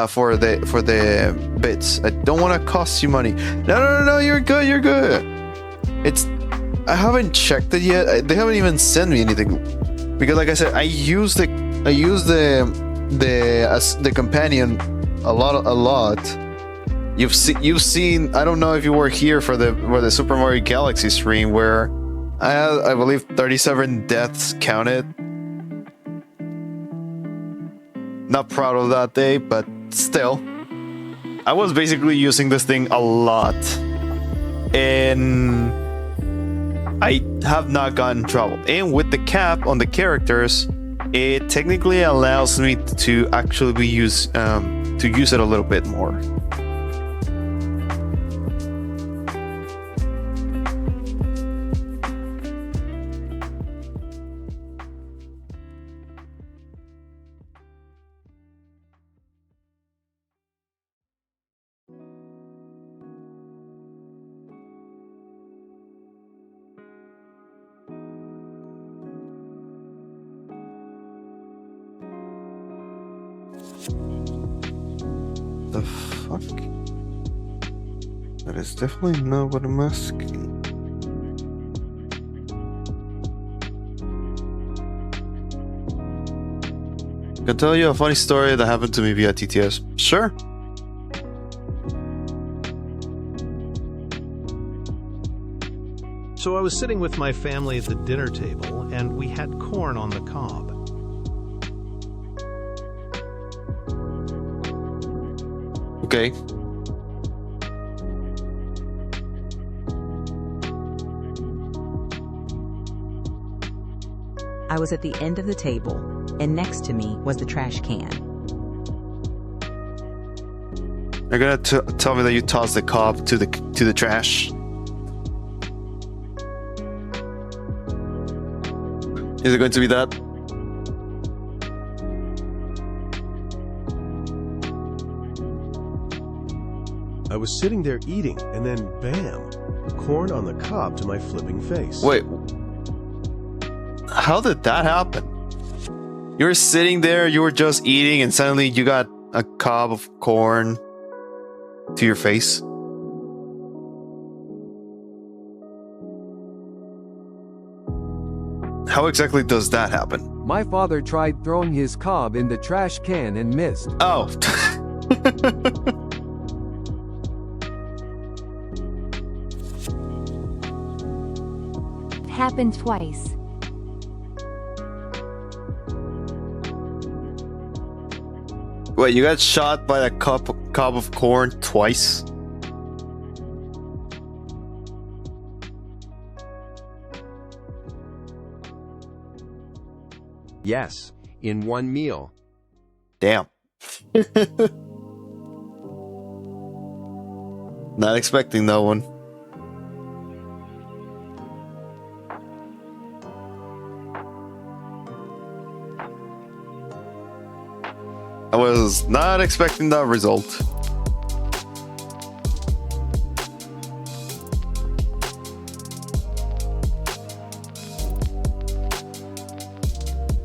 for the bits. I don't want to cost you money. No, you're good. I haven't checked it yet. They haven't even sent me anything, because like I said, I use the companion a lot. You've seen. I don't know if you were here for the Super Mario Galaxy stream where I had, I believe, 37 deaths counted. Not proud of that day, but still, I was basically using this thing a lot, and I have not gotten in trouble. And with the cap on the characters, it technically allows me to actually use it a little bit more. The fuck? That is definitely not what I'm asking. I can tell you a funny story that happened to me via TTS. Sure. So I was sitting with my family at the dinner table, and we had corn on the cob. Okay. I was at the end of the table, and next to me was the trash can. You're gonna tell me that you tossed the cob to the trash. Is it going to be that? I was sitting there eating, and then bam! Corn on the cob to my flipping face. Wait. How did that happen? You were sitting there, you were just eating, and suddenly you got a cob of corn to your face? How exactly does that happen? My father tried throwing his cob in the trash can and missed. Oh. Happened twice. Wait, you got shot by a cob of corn twice? Yes, in one meal. Damn. Not expecting that one. I was not expecting that result.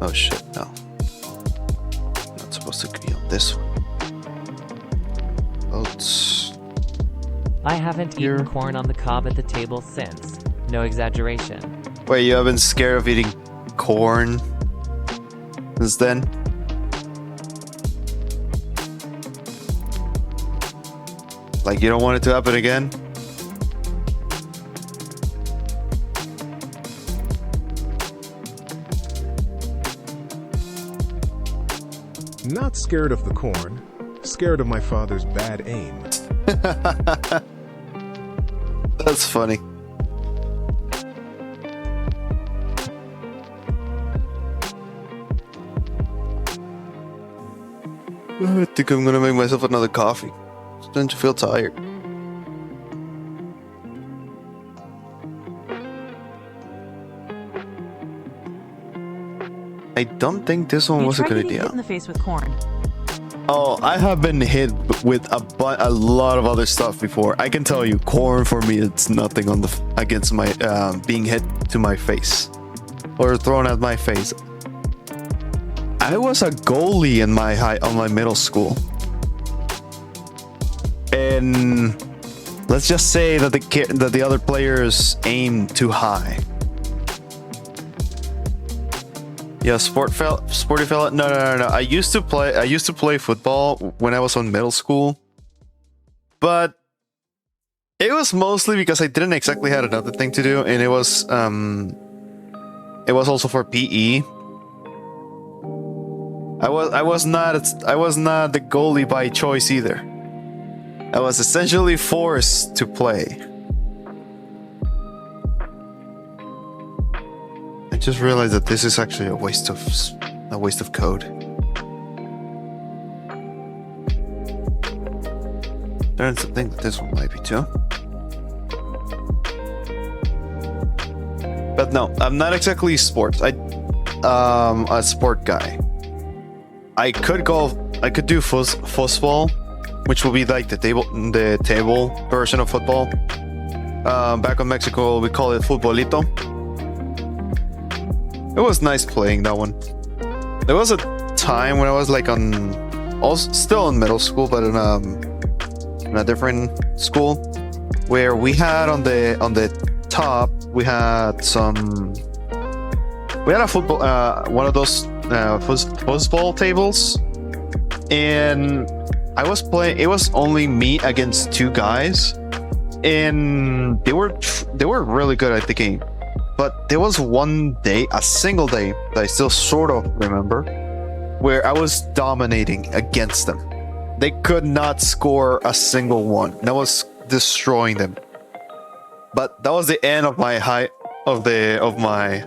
Oh shit, no. Not supposed to be on this one. Oats. I haven't eaten corn on the cob at the table since. No exaggeration. Wait, you have been scared of eating corn since then? Like you don't want it to happen again? Not scared of the corn, scared of my father's bad aim. That's funny. I think I'm gonna make myself another coffee. Starting to feel tired. I don't think this one was a good idea. Hit in the face with corn. Oh, I have been hit with a lot of other stuff before. I can tell you, corn for me, it's nothing on the against my being hit to my face or thrown at my face. I was a goalie in my middle school, and let's just say that the other players aim too high. Yeah, sporty fella. No. I used to play football when I was in middle school, but it was mostly because I didn't exactly have another thing to do, and it was also for PE. I was not the goalie by choice either. I was essentially forced to play. I just realized that this is actually a waste of code. Starting to think that this one might be too. But no, I'm not exactly sports. A sport guy. I could do fuzzball, which will be like the table version of football. Back in Mexico, we call it futbolito. It was nice playing that one. There was a time when I was like still in middle school, but in a different school, where we had on the top we had a football one of those fuzzball tables, and I was playing. It was only me against two guys, and they were really good at the game. But there was a single day that I still sort of remember, where I was dominating against them. They could not score a single one. That was destroying them. But that was the end of my my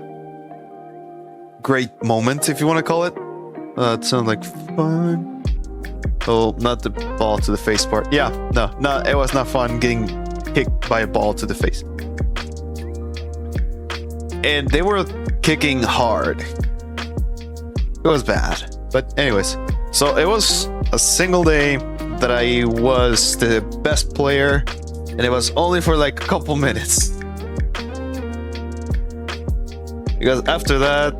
great moment, if you want to call it. It sounds like fun. Oh, not the ball to the face part. Yeah, no, it was not fun getting kicked by a ball to the face. And they were kicking hard. It was bad. But anyways, so it was a single day that I was the best player, and it was only for like a couple minutes. Because after that,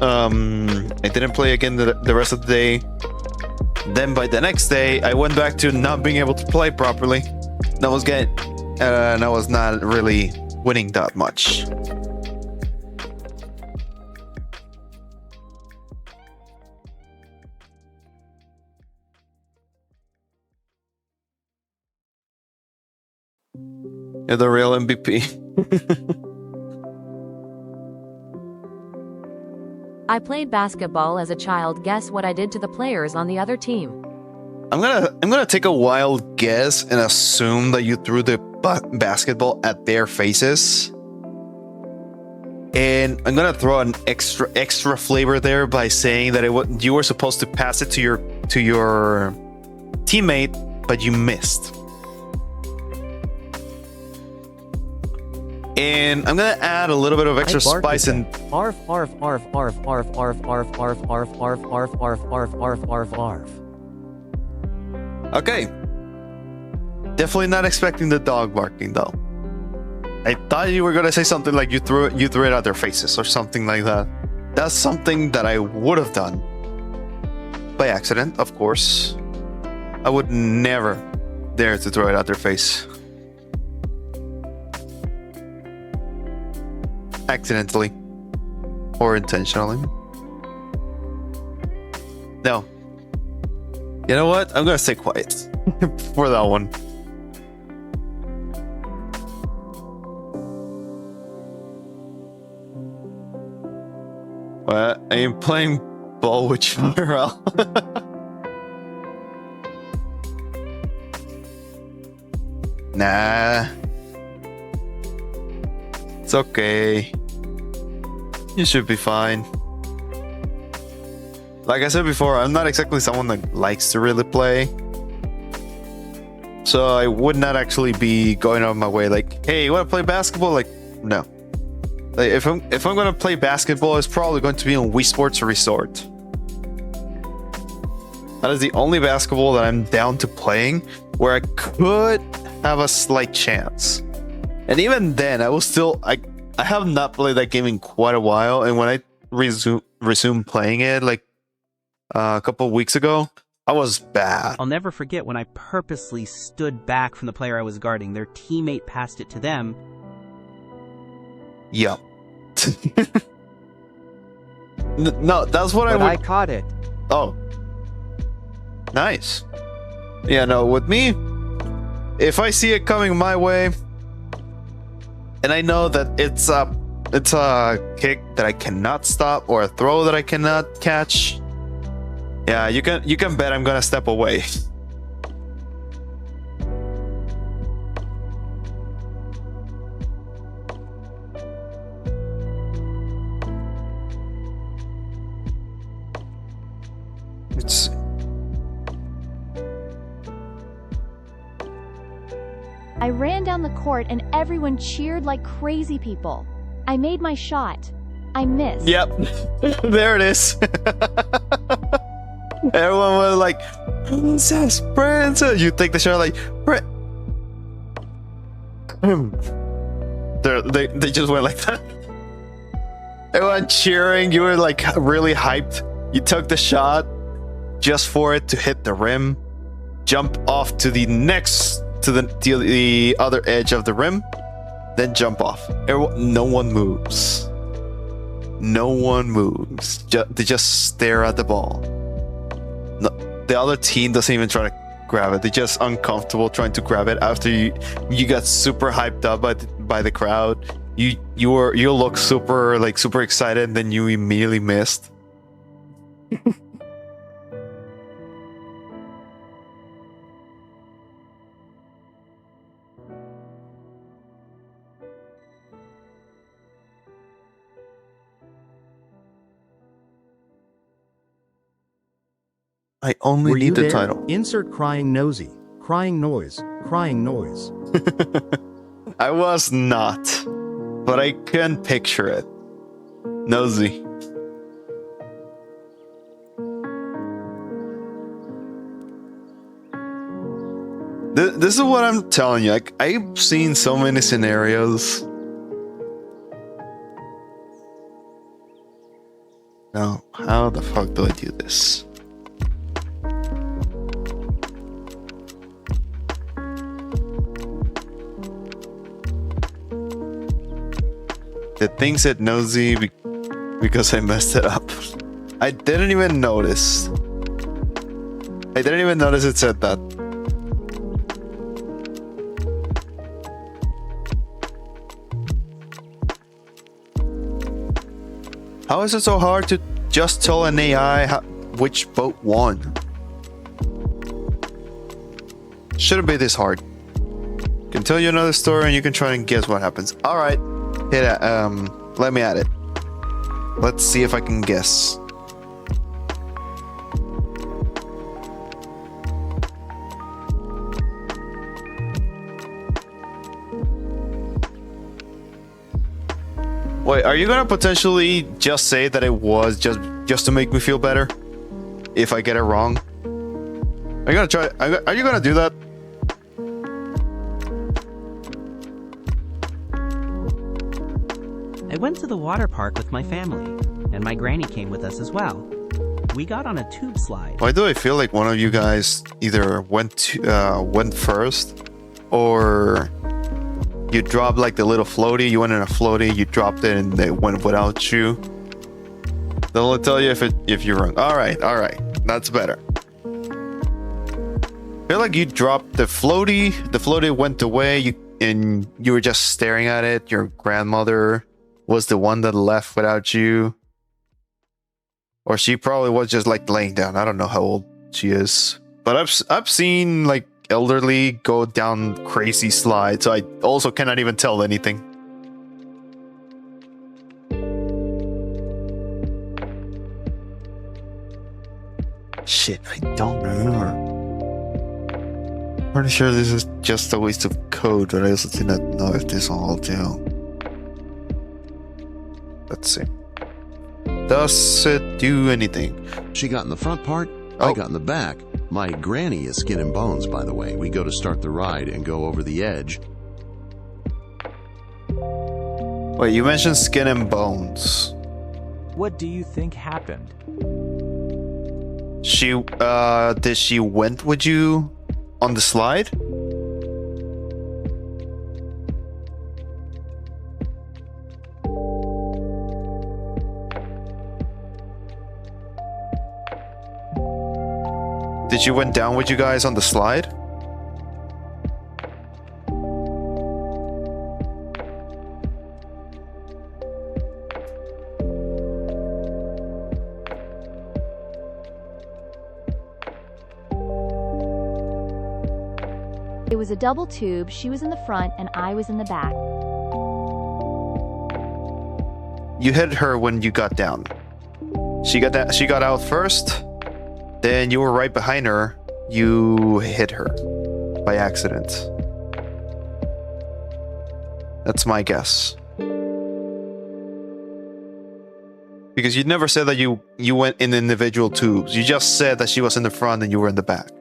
I didn't play again the rest of the day. Then by the next day, I went back to not being able to play properly. And I was not really winning that much. You're the real MVP. I played basketball as a child. Guess what I did to the players on the other team? I'm gonna take a wild guess and assume that you threw the basketball at their faces. And I'm gonna throw an extra flavor there by saying that you were supposed to pass it to your teammate, but you missed. And I'm gonna add a little bit of extra spice and Arf, arf, arf, arf, arf, arf, arf, arf, arf, arf, arf, arf, arf, arf, arf, arf. Okay. Definitely not expecting the dog barking though. I thought you were gonna say something like you threw it at their faces or something like that. That's something that I would have done. By accident, of course. I would never dare to throw it at their face. Accidentally. Or intentionally. No. You know what? I'm gonna stay quiet for that one. What? I am playing ball with Pharrell. Nah. It's okay. You should be fine. Like I said before, I'm not exactly someone that likes to really play. So I would not actually be going out of my way like, hey, you want to play basketball? Like, no. Like, if I'm going to play basketball, it's probably going to be on Wii Sports Resort. That is the only basketball that I'm down to playing where I could have a slight chance. And even then, I have not played that game in quite a while. And when I resumed playing it, like a couple of weeks ago, I was bad. I'll never forget when I purposely stood back from the player I was guarding. Their teammate passed it to them. Yup. No, that's what I caught it. Oh. Nice. Yeah, no, with me, if I see it coming my way, and I know that it's a kick that I cannot stop or a throw that I cannot catch, yeah, you can bet I'm gonna step away. It's I ran down the court and everyone cheered like crazy people. I made my shot. I missed. Yep. There it is. Everyone was like, Princess, Princess. You take the shot like, they just went like that. Everyone cheering. You were like really hyped. You took the shot just for it to hit the rim, jump off to the other edge of the rim, then jump off. No one moves. No one moves. They just stare at the ball. No, the other team doesn't even try to grab it. They're just uncomfortable trying to grab it after you got super hyped up by the crowd. You look super excited, and then you immediately I only Were you need the there? title. Insert crying nosy. Crying noise. Crying noise. I was not, but I can picture it. Nosy. This is what I'm telling you. Like, I've seen so many scenarios. Now, how the fuck do I do this? The thing said nosy because I messed it up. I didn't even notice. I didn't even notice it said that. How is it so hard to just tell an AI which boat won? Shouldn't be this hard. Can tell you another story and you can try and guess what happens. All right, hit it. Let me at it. Let's see if I can guess. Wait, are you gonna potentially just say that it was just to make me feel better? If I get it wrong? Are you gonna try? Are you gonna do that? I went to the water park with my family, and my granny came with us as well. We got on a tube slide. Why do I feel like one of you guys either went first, or you dropped like the little floaty? You went in a floaty, you dropped it, and they went without you. They'll tell you if you're wrong. All right, that's better. I feel like you dropped the floaty. The floaty went away, and you were just staring at it. Your grandmother was the one that left without you. Or she probably was just like laying down. I don't know how old she is. But I've seen like elderly go down crazy slides, so I also cannot even tell anything. Shit, I don't remember. Pretty sure this is just a waste of code, but I also do not know if this will do. Let's see. Does it do anything? She got in the front part, I got in the back. My granny is skin and bones, by the way. We go to start the ride and go over the edge. Wait, you mentioned skin and bones. What do you think happened? Did she went with you on the slide? Did she went down with you guys on the slide? It was a double tube. She was in the front and I was in the back. You hit her when you got down. She got out first. Then you were right behind her. You hit her by accident. That's my guess. Because you never said that you went in individual tubes. You just said that she was in the front and you were in the back.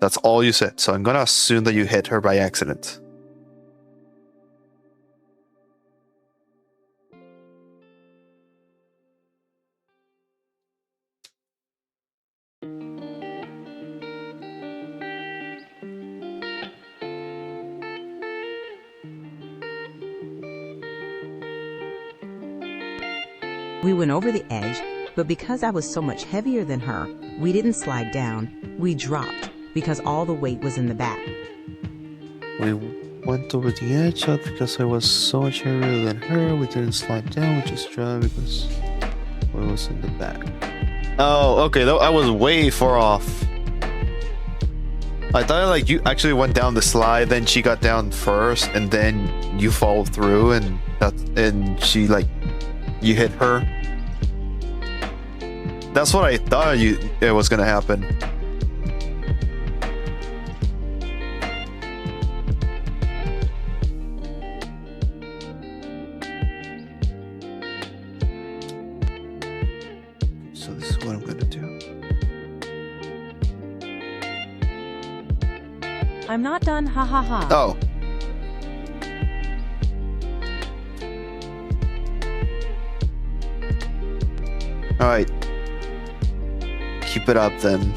That's all you said. So I'm gonna assume that you hit her by accident. We went over the edge, but because I was so much heavier than her, we didn't slide down, we dropped, because all the weight was in the back. We went over the edge because I was so much heavier than her. We didn't slide down, we just dropped because we was in the back. Oh, okay, I was way far off. I thought like you actually went down the slide, then she got down first, and then you followed through, and she like you hit her. That's what I thought it was gonna happen. So this is what I'm gonna do. I'm not done, ha ha ha. Oh. Alright. Keep it up then.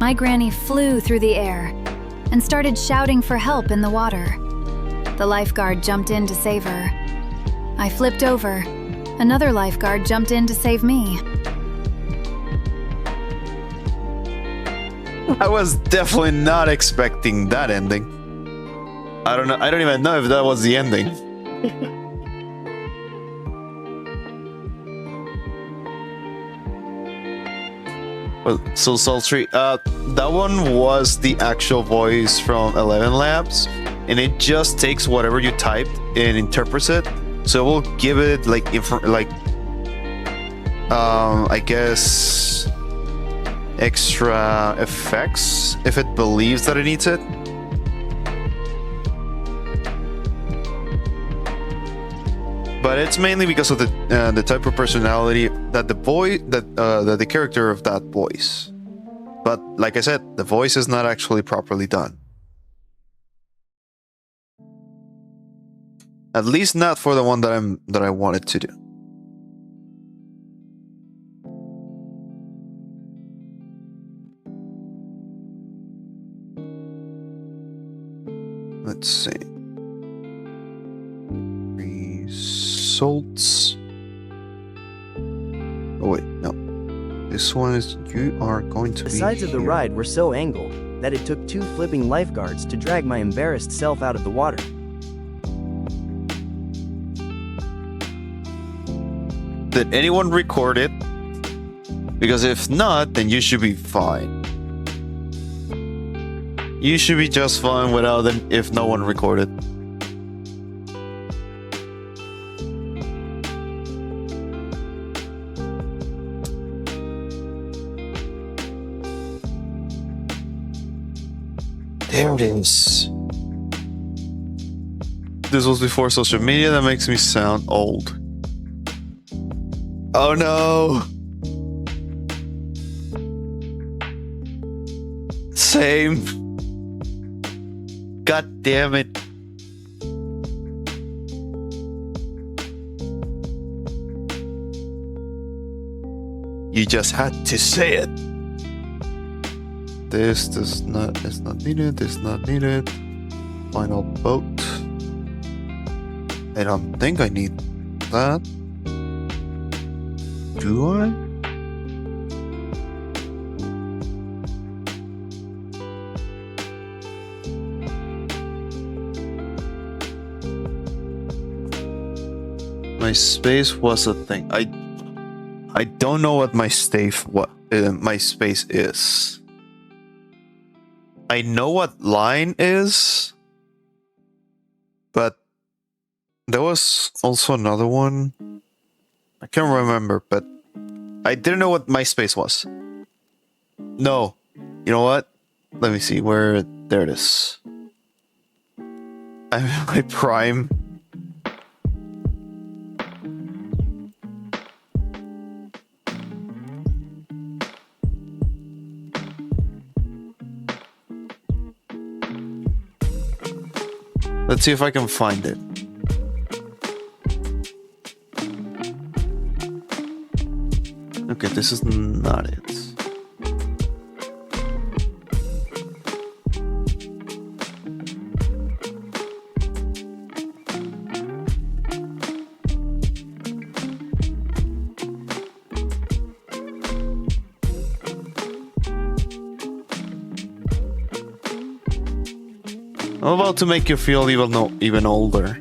My granny flew through the air and started shouting for help in the water. The lifeguard jumped in to save her. I flipped over. Another lifeguard jumped in to save me. I was definitely not expecting that ending. I don't know. I don't even know if that was the ending. Well, so sultry. That one was the actual voice from 11 Labs, and it just takes whatever you typed and interprets it. So we'll give it like I guess extra effects if it believes that it needs it. But it's mainly because of the type of personality that the character of that voice. But like I said, the voice is not actually properly done. At least not for the one that I wanted to do. Let's see. Results. Oh wait, no. This one is you are going to The be sides of the here. ride were so angled that it took 2 flipping lifeguards to drag my embarrassed self out of the water. Did anyone record it? Because if not, then you should be fine. You should be just fine without them if no one recorded. There it is. This was before social media. That makes me sound old. Oh no. Same. God damn it. You just had to say it. This is not needed. This is not needed. Final boat. I don't think I need that. Do I? My space was a thing. I don't know what my space is. I know what line is, but there was also another one. I can't remember, but I didn't know what my space was. No, you know what? Let me see where. There it is. I'm in my prime. Let's see if I can find it. Okay, this is not it. I'm about to make you feel even older.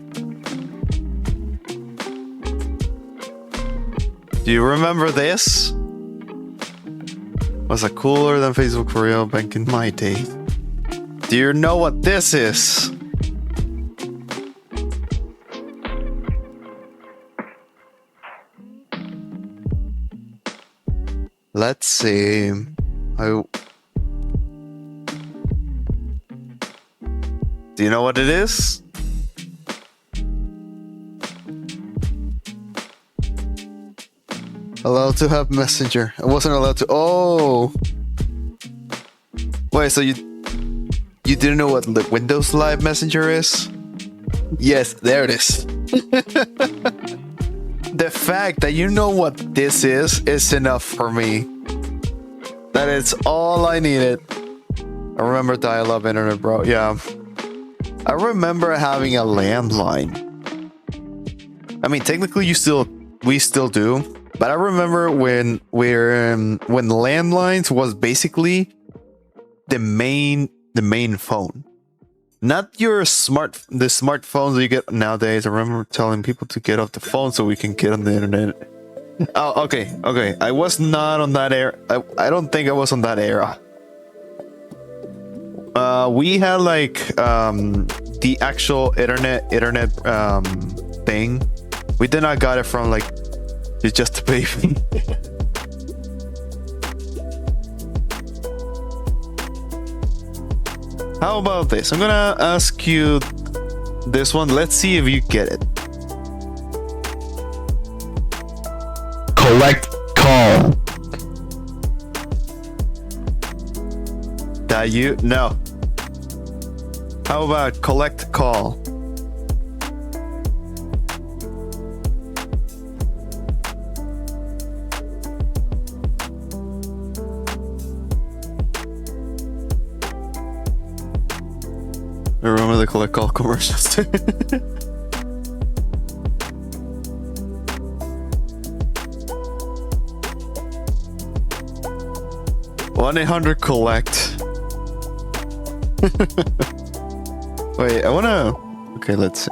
Do you remember this? Was it cooler than Facebook for real back in my day? Do you know what this is? Let's see. Do you know what it is? Allowed to have Messenger. I wasn't allowed to. Oh. Wait, so you didn't know what the Windows Live Messenger is? Yes, there it is. The fact that you know what this is enough for me. That is all I needed. I remember dial-up internet, bro. Yeah. I remember having a landline. I mean, technically we still do. But I remember when landlines was basically the main phone. Not your the smartphones that you get nowadays. I remember telling people to get off the phone so we can get on the internet. Oh, okay. I was not on that era. I don't think I was on that era. We had like the actual internet thing. We did not got it from like just a baby. How about this? I'm gonna ask you this one. Let's see if you get it. Collect call. That you? No. How about collect call? I remember the collect call commercials too. 1-800-COLLECT. Wait, I wanna... Okay, let's see.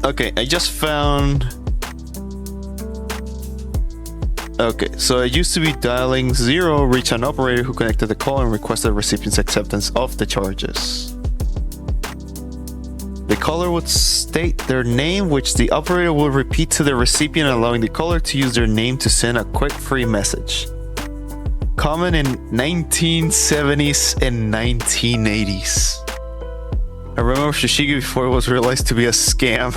Okay, I just found... Okay, so I used to be dialing 0, reach an operator who connected the call and requested the recipient's acceptance of the charges. The caller would state their name, which the operator will repeat to the recipient, allowing the caller to use their name to send a quick free message. Common in 1970s and 1980s. I remember Shishigi before it was realized to be a scam.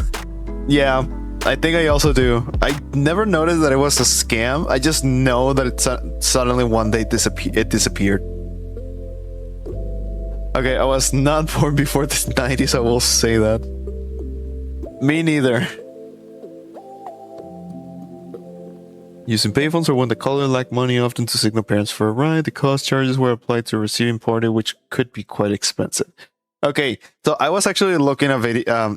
Yeah, I think I also do. I never noticed that it was a scam. I just know that it suddenly one day it disappeared. Okay, I was not born before the 90s, I will say that. Me neither. Using payphones or when the caller lacked money, often to signal parents for a ride, the cost charges were applied to a receiving party, which could be quite expensive. Okay, so I was actually looking at video.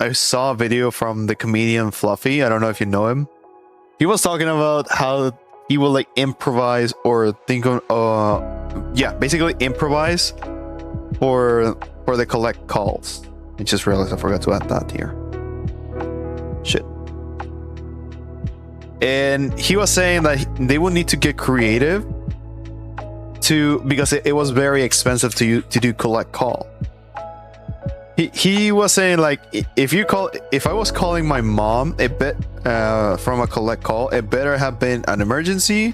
I saw a video from the comedian Fluffy. I don't know if you know him. He was talking about how he will like improvise or think of, yeah, basically improvise for the collect calls. I just realized I forgot to add that here. Shit. And he was saying that they will need to get creative because it was very expensive to do collect call. He was saying like if I was calling my mom from a collect call, it better have been an emergency,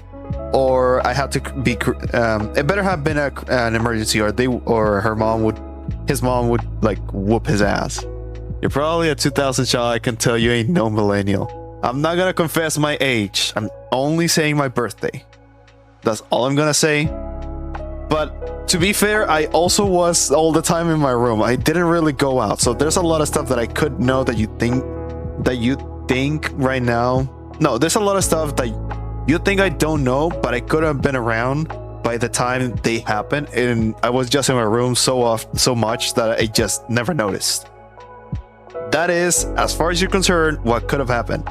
or I had to be it better have been an emergency, or his mom would like whoop his ass. You're probably a 2000 child. I can tell you ain't no millennial. I'm not gonna confess my age. I'm only saying my birthday. That's all I'm gonna say. But to be fair, I also was all the time in my room. I didn't really go out, so there's a lot of stuff that I could know that you think right now. No, there's a lot of stuff that you think I don't know, but I could have been around, but by the time they happened, and I was just in my room so much that I just never noticed. That is, as far as you're concerned, what could have happened.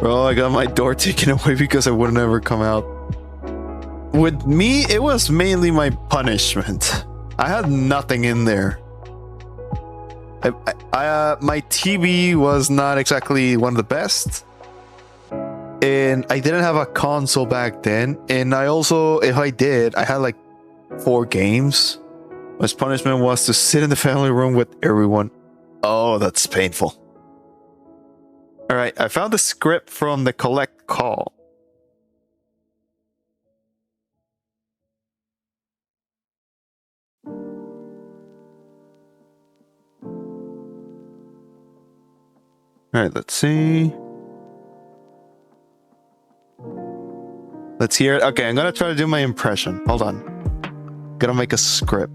Bro, I got my door taken away because I would never come out. With me, it was mainly my punishment. I had nothing in there. My TV was not exactly one of the best. And I didn't have a console back then. And I also, if I did, I had like 4 games. My punishment was to sit in the family room with everyone. Oh, that's painful. All right, I found the script from the collect call. All right, let's see. Let's hear it. Okay, I'm gonna try to do my impression. Hold on. Gonna make a script.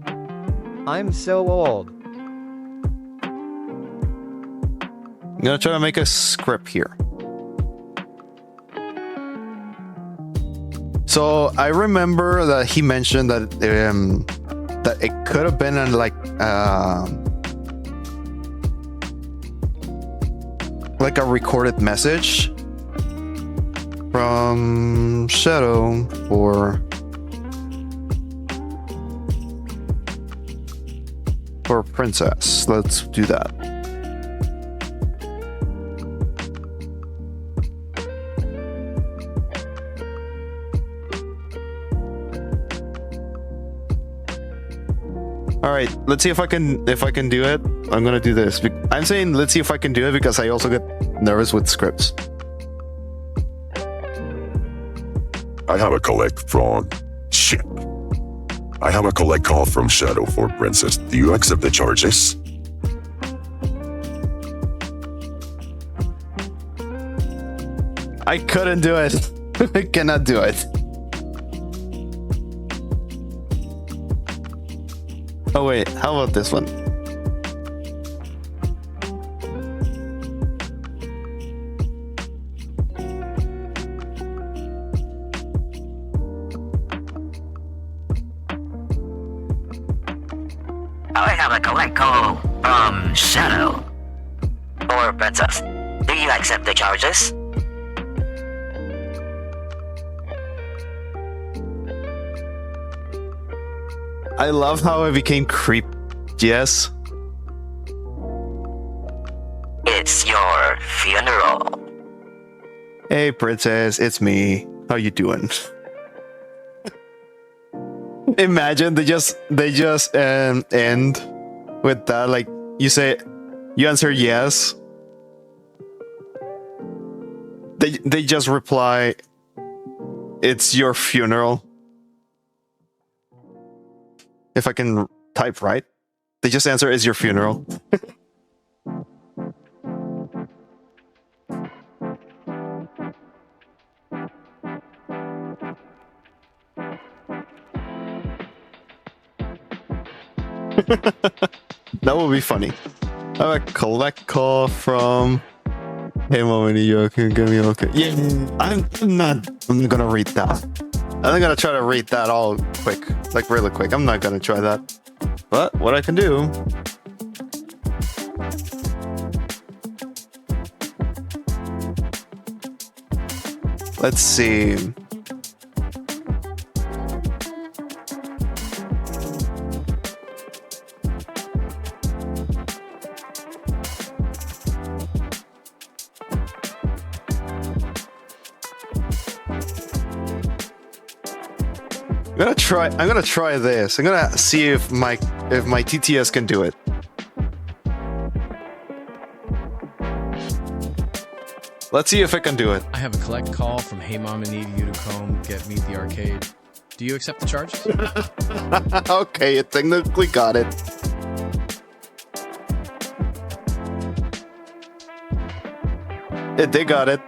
I'm so old. I'm gonna try to make a script here. So I remember that he mentioned that that it could have been like a recorded message from Shadow for Princess. Let's do that. All right, let's see if I can do it. I'm gonna do this. I'm saying let's see if I can do it because I also get nervous with scripts. I have a collect from shit. I have a collect call from Shadow for Princess. Do you accept the charges? I couldn't do it. I cannot do it. Oh wait, how about this one? I have a collect call from Shadow for Princess. Do you accept the charges? I love how I became creep. Yes. It's your funeral. Hey, Princess, it's me. How you doing? Imagine they just end with that. Like you answer yes. They just reply, "It's your funeral." If I can type right, they just answer, "Is your funeral?" That would be funny. I have a collect call from Hey Mom, you can give me okay. Yeah, I'm not gonna read that. I'm gonna try to read that all quick, like really quick. I'm not gonna try that. But what I can do. Let's see. I'm gonna try this. I'm gonna see if my TTS can do it. Let's see if I can do it. I have a collect call from Hey Mom, I need you to come get me at the arcade. Do you accept the charges? Okay, it technically got it. They got it.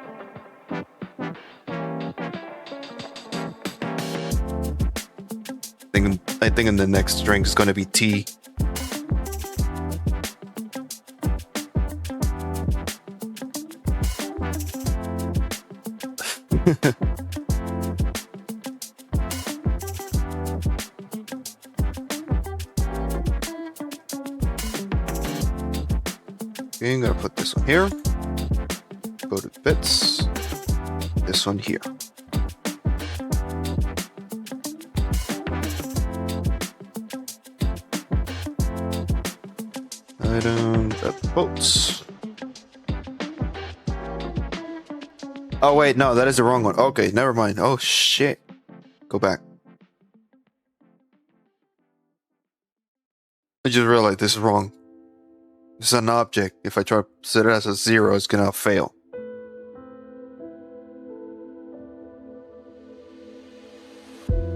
I think in the next drink is gonna be tea. Okay, I'm gonna put this one here. Go to bits. This one here. Item that boats. Oh wait, no, that is the wrong one. Okay, never mind. Oh shit. Go back. I just realized this is wrong. This is an object. If I try to set it as a 0, it's gonna fail.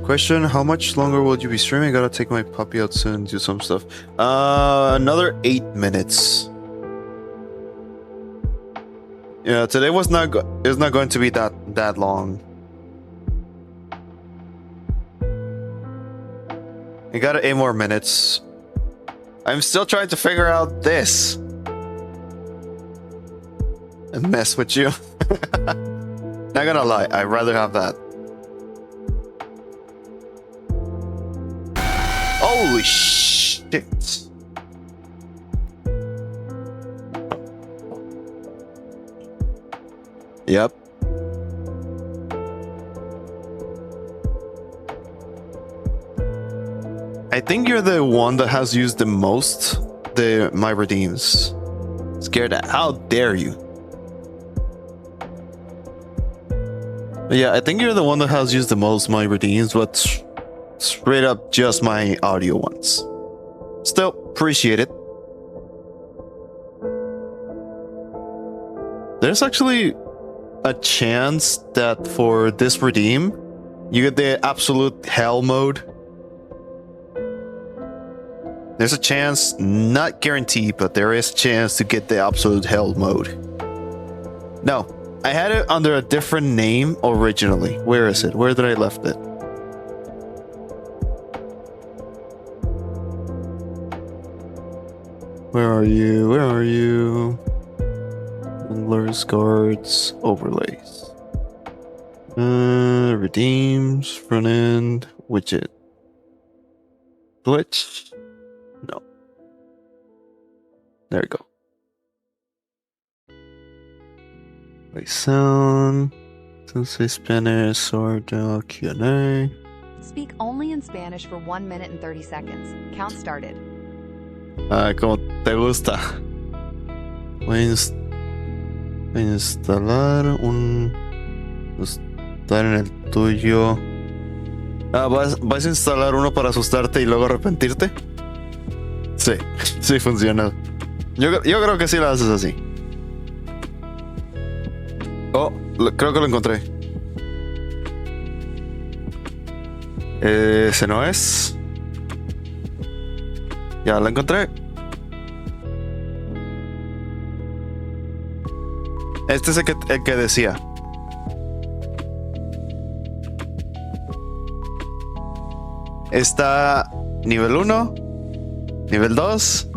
Question, how much longer will you be streaming? I gotta take my puppy out soon and do some stuff. Another 8 minutes. Yeah, today was not it's not going to be that long. I got 8 more minutes. I'm still trying to figure out this. And mess with you. Not gonna lie, I'd rather have that. Holy shit. Yep. I think you're the one that has used the most my redeems. Scared at how dare you? But yeah, I think you're the one that has used the most my redeems, but straight up just my audio ones. Still appreciate it. There's actually a chance that for this redeem, you get the absolute hell mode. There's a chance, not guaranteed, but there is a chance to get the absolute hell mode. No, I had it under a different name originally. Where is it? Where did I left it? Where are you? Where are you? Anglers, guards, overlays. Redeems, front end, widget. Glitch? No. There we go. Play sound. Sensei Spanish, sword, Q&A. Speak only in Spanish for 1 minute and 30 seconds. Count started. Como te gusta. Voy a instalar estar en el tuyo. ¿Vas a instalar uno para asustarte y luego arrepentirte? Sí, sí funciona. Yo creo que sí lo haces así. Oh, creo que lo encontré. Ese no es. Ya lo encontré. Este es el que decía. Está nivel 1, nivel 2,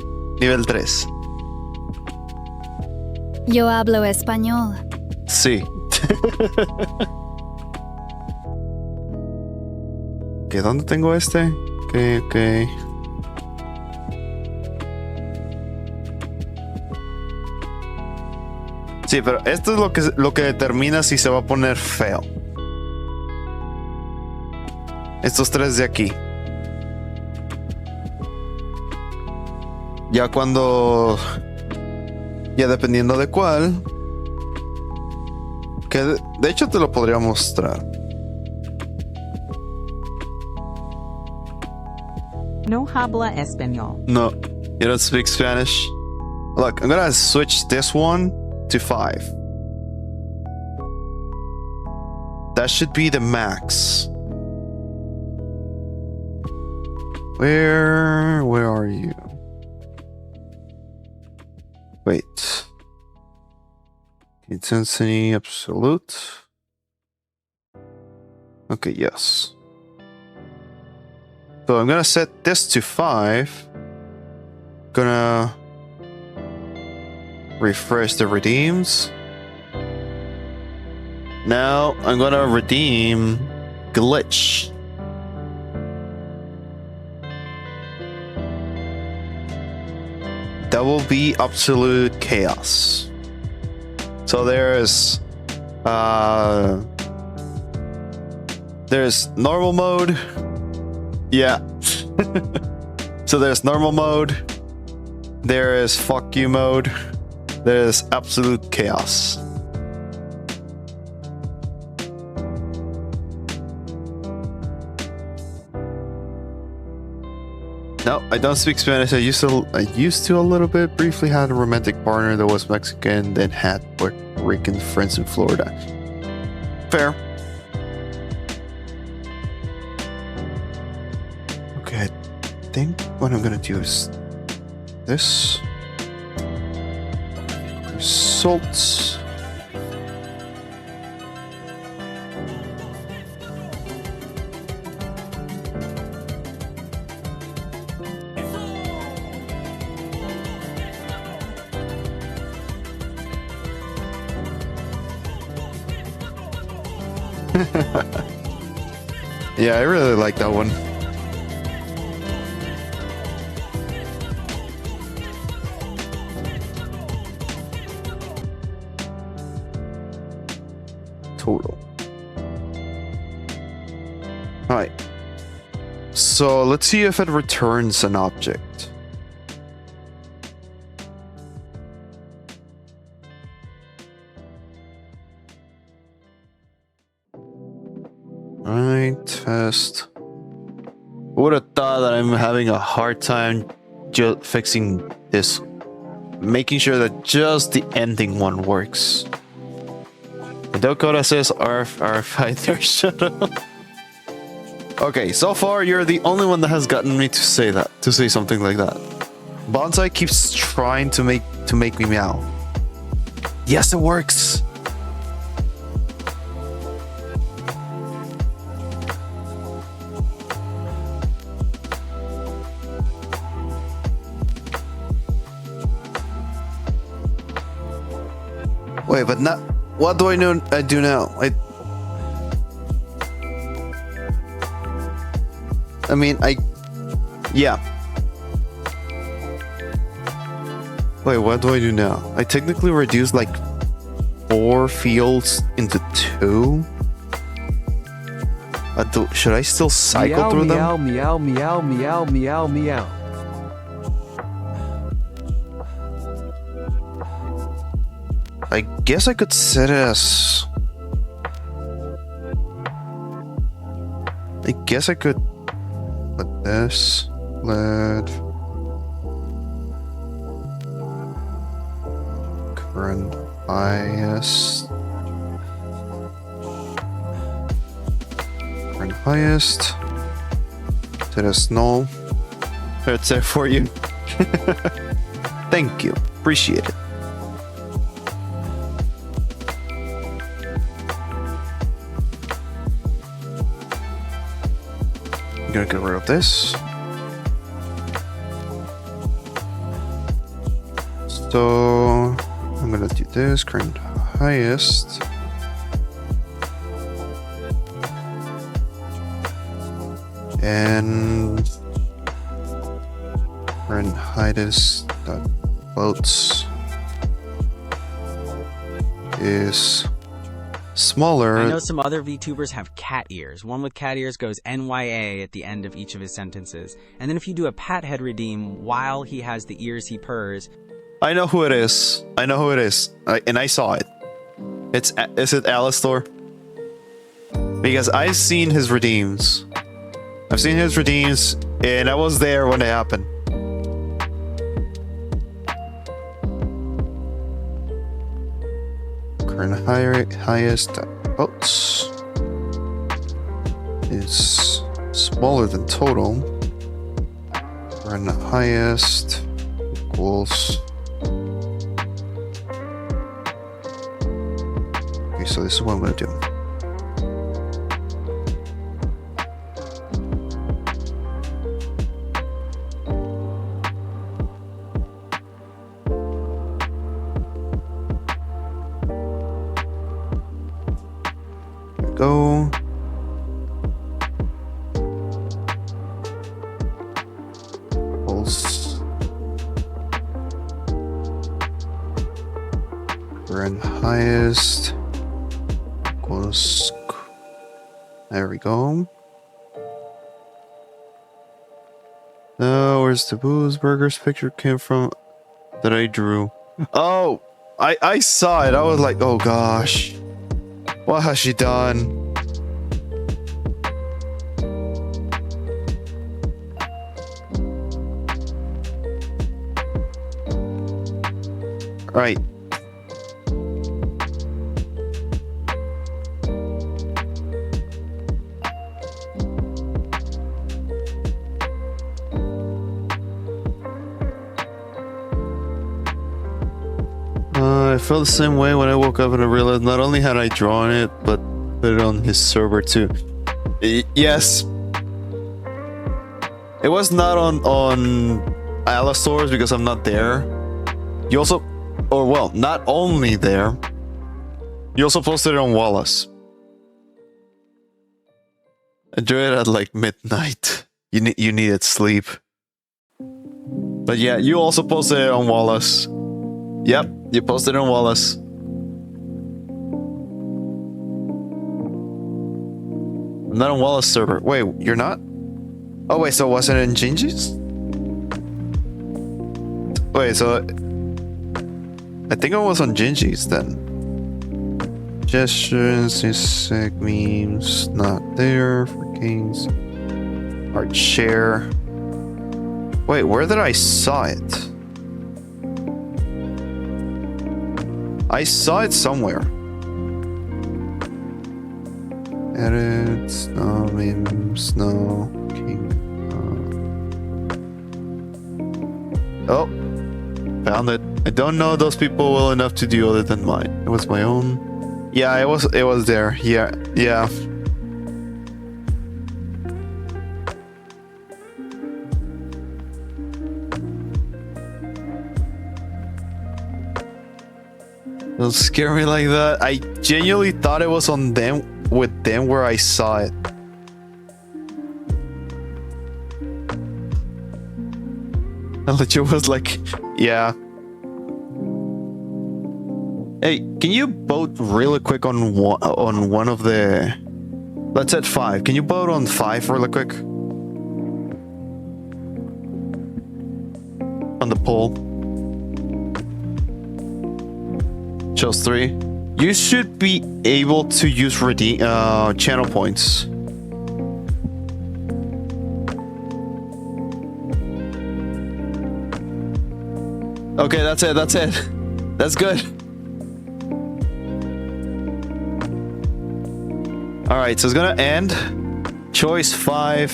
nivel 3. Yo hablo español. Sí. ¿Qué? ¿Dónde tengo este? Ok. Sí, pero esto es lo que determina si se va a poner feo. Estos 3 de aquí. Ya cuando... Ya dependiendo de cuál... Que de hecho te lo podría mostrar. No habla español. No, you don't speak Spanish. Look, I'm gonna switch this one to 5. That should be the max. Where are you? Wait. Intensity absolute. Okay, yes. So I'm gonna set this to 5. Gonna refresh the redeems. Now I'm gonna redeem glitch. That will be absolute chaos. So there's normal mode. Yeah. So there's normal mode. There is fuck you mode. There's absolute chaos. No, I don't speak Spanish. I used to a little bit. Briefly had a romantic partner that was Mexican, then had Puerto Rican friends in Florida. Fair. Okay, I think what I'm gonna do is this. Salt. Yeah, I really like that one. Total. Alright. So let's see if it returns an object. Alright, test. Who would have thought that I'm having a hard time fixing this? Making sure that just the ending one works. Dakota says RFI, shut up. Okay, so far you're the only one that has gotten me to say something like that. Bonsai keeps trying to make me meow. Yes, it works. Wait, but not. What do I know? I do now. I mean, yeah. Wait, what do I do now? I technically reduced like 4 fields into 2. Should I still cycle meow, through meow, them? Meow, meow, meow, meow, meow. I guess I could set it as... I guess I could put this, let current highest, set as null. That's there for you. Thank you, appreciate it. I'm gonna get rid of this. So I'm gonna do this, current highest. And current highest dot floats is smaller. I know some other VTubers have cat ears. One with cat ears goes NYA at the end of each of his sentences. And then if you do a pat head redeem while he has the ears he purrs. I know who it is. I know who it is. And I saw it. Is it Alistor? Because I've seen his redeems. I've seen his redeems, and I was there when it happened. Current highest votes is smaller than total. Current highest equals. Okay, so this is what I'm gonna do. Current highest. There we go. Oh, where's the Booze Burgers picture came from that I drew? Oh, I saw it. I was like, oh gosh. What has she done? Right. I felt the same way when I woke up and I realized not only had I drawn it, but put it on his server too. Yes. It was not on Alastair's because I'm not there. You also, or well, not only there, you also posted it on Wallace. I drew it at like midnight. You needed sleep. But yeah, you also posted it on Wallace. Yep, you posted it on Wallace. I'm not on Wallace server. Wait, you're not? Oh wait, so was it in Gingy's? Wait, so I think I was on Gingy's then. Gestures, sick memes, not there for kings. Art share. Wait, where did I saw it? I saw it somewhere. Edit, no memes, no king. Oh, found it. I don't know those people well enough to do other than mine. It was my own. Yeah, it was there. Yeah. Don't scare me like that. I genuinely thought it was on them, with them where I saw it. And legit was like, yeah. Hey, can you vote really quick on one of the... Let's at 5. Can you vote on 5 really quick? On the poll. Chose 3. You should be able to use redeem channel points. Okay, that's it. That's good. Alright, so it's gonna end. Choice 5.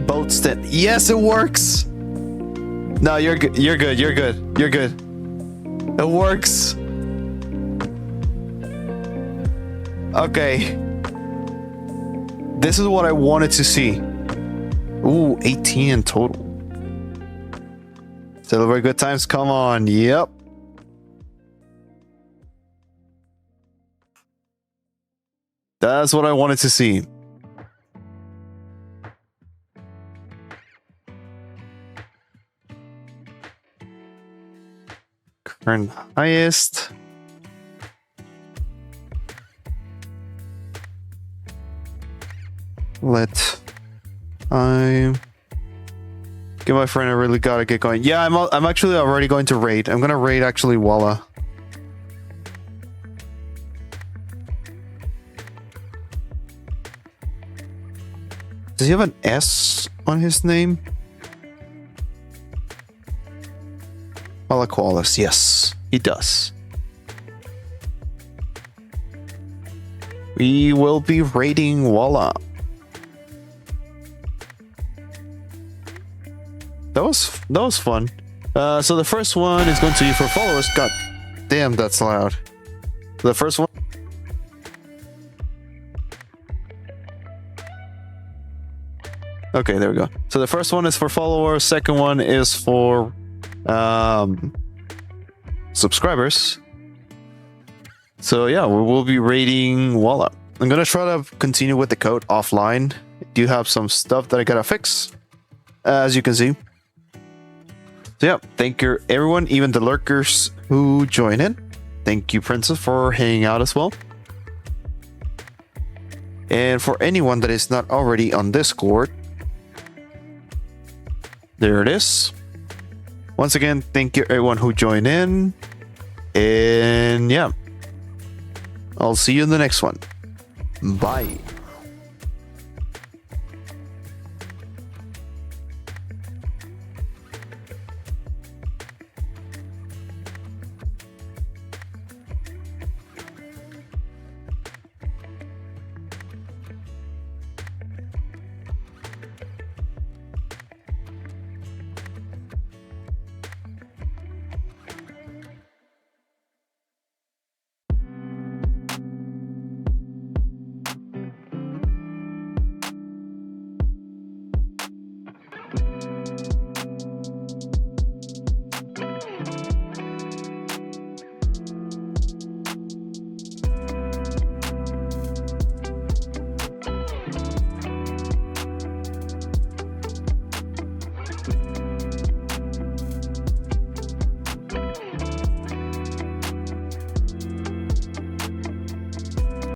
Vote stand. Yes, it works! No, you're good. You're good. It works. Okay. This is what I wanted to see. Ooh, 18 in total. Celebrate good times, come on. Yep. That's what I wanted to see. Current highest. Get my friend, I really gotta get going. Yeah, I'm actually already going to raid. I'm gonna raid actually Walla. Does he have an S on his name? Walla Koalas, yes, he does. We will be raiding Walla. That was fun. So the first one is going to be for followers. God damn, that's loud. The first one. Okay, there we go. So the first one is for followers. Second one is for subscribers. So yeah, we will be raiding Walla. I'm gonna try to continue with the code offline. I do have some stuff that I gotta fix, as you can see. So yeah, thank you everyone, even the lurkers who join in. Thank you, Princess, for hanging out as well. And for anyone that is not already on Discord, there it is. Once again, thank you everyone who joined in. And yeah, I'll see you in the next one. Bye.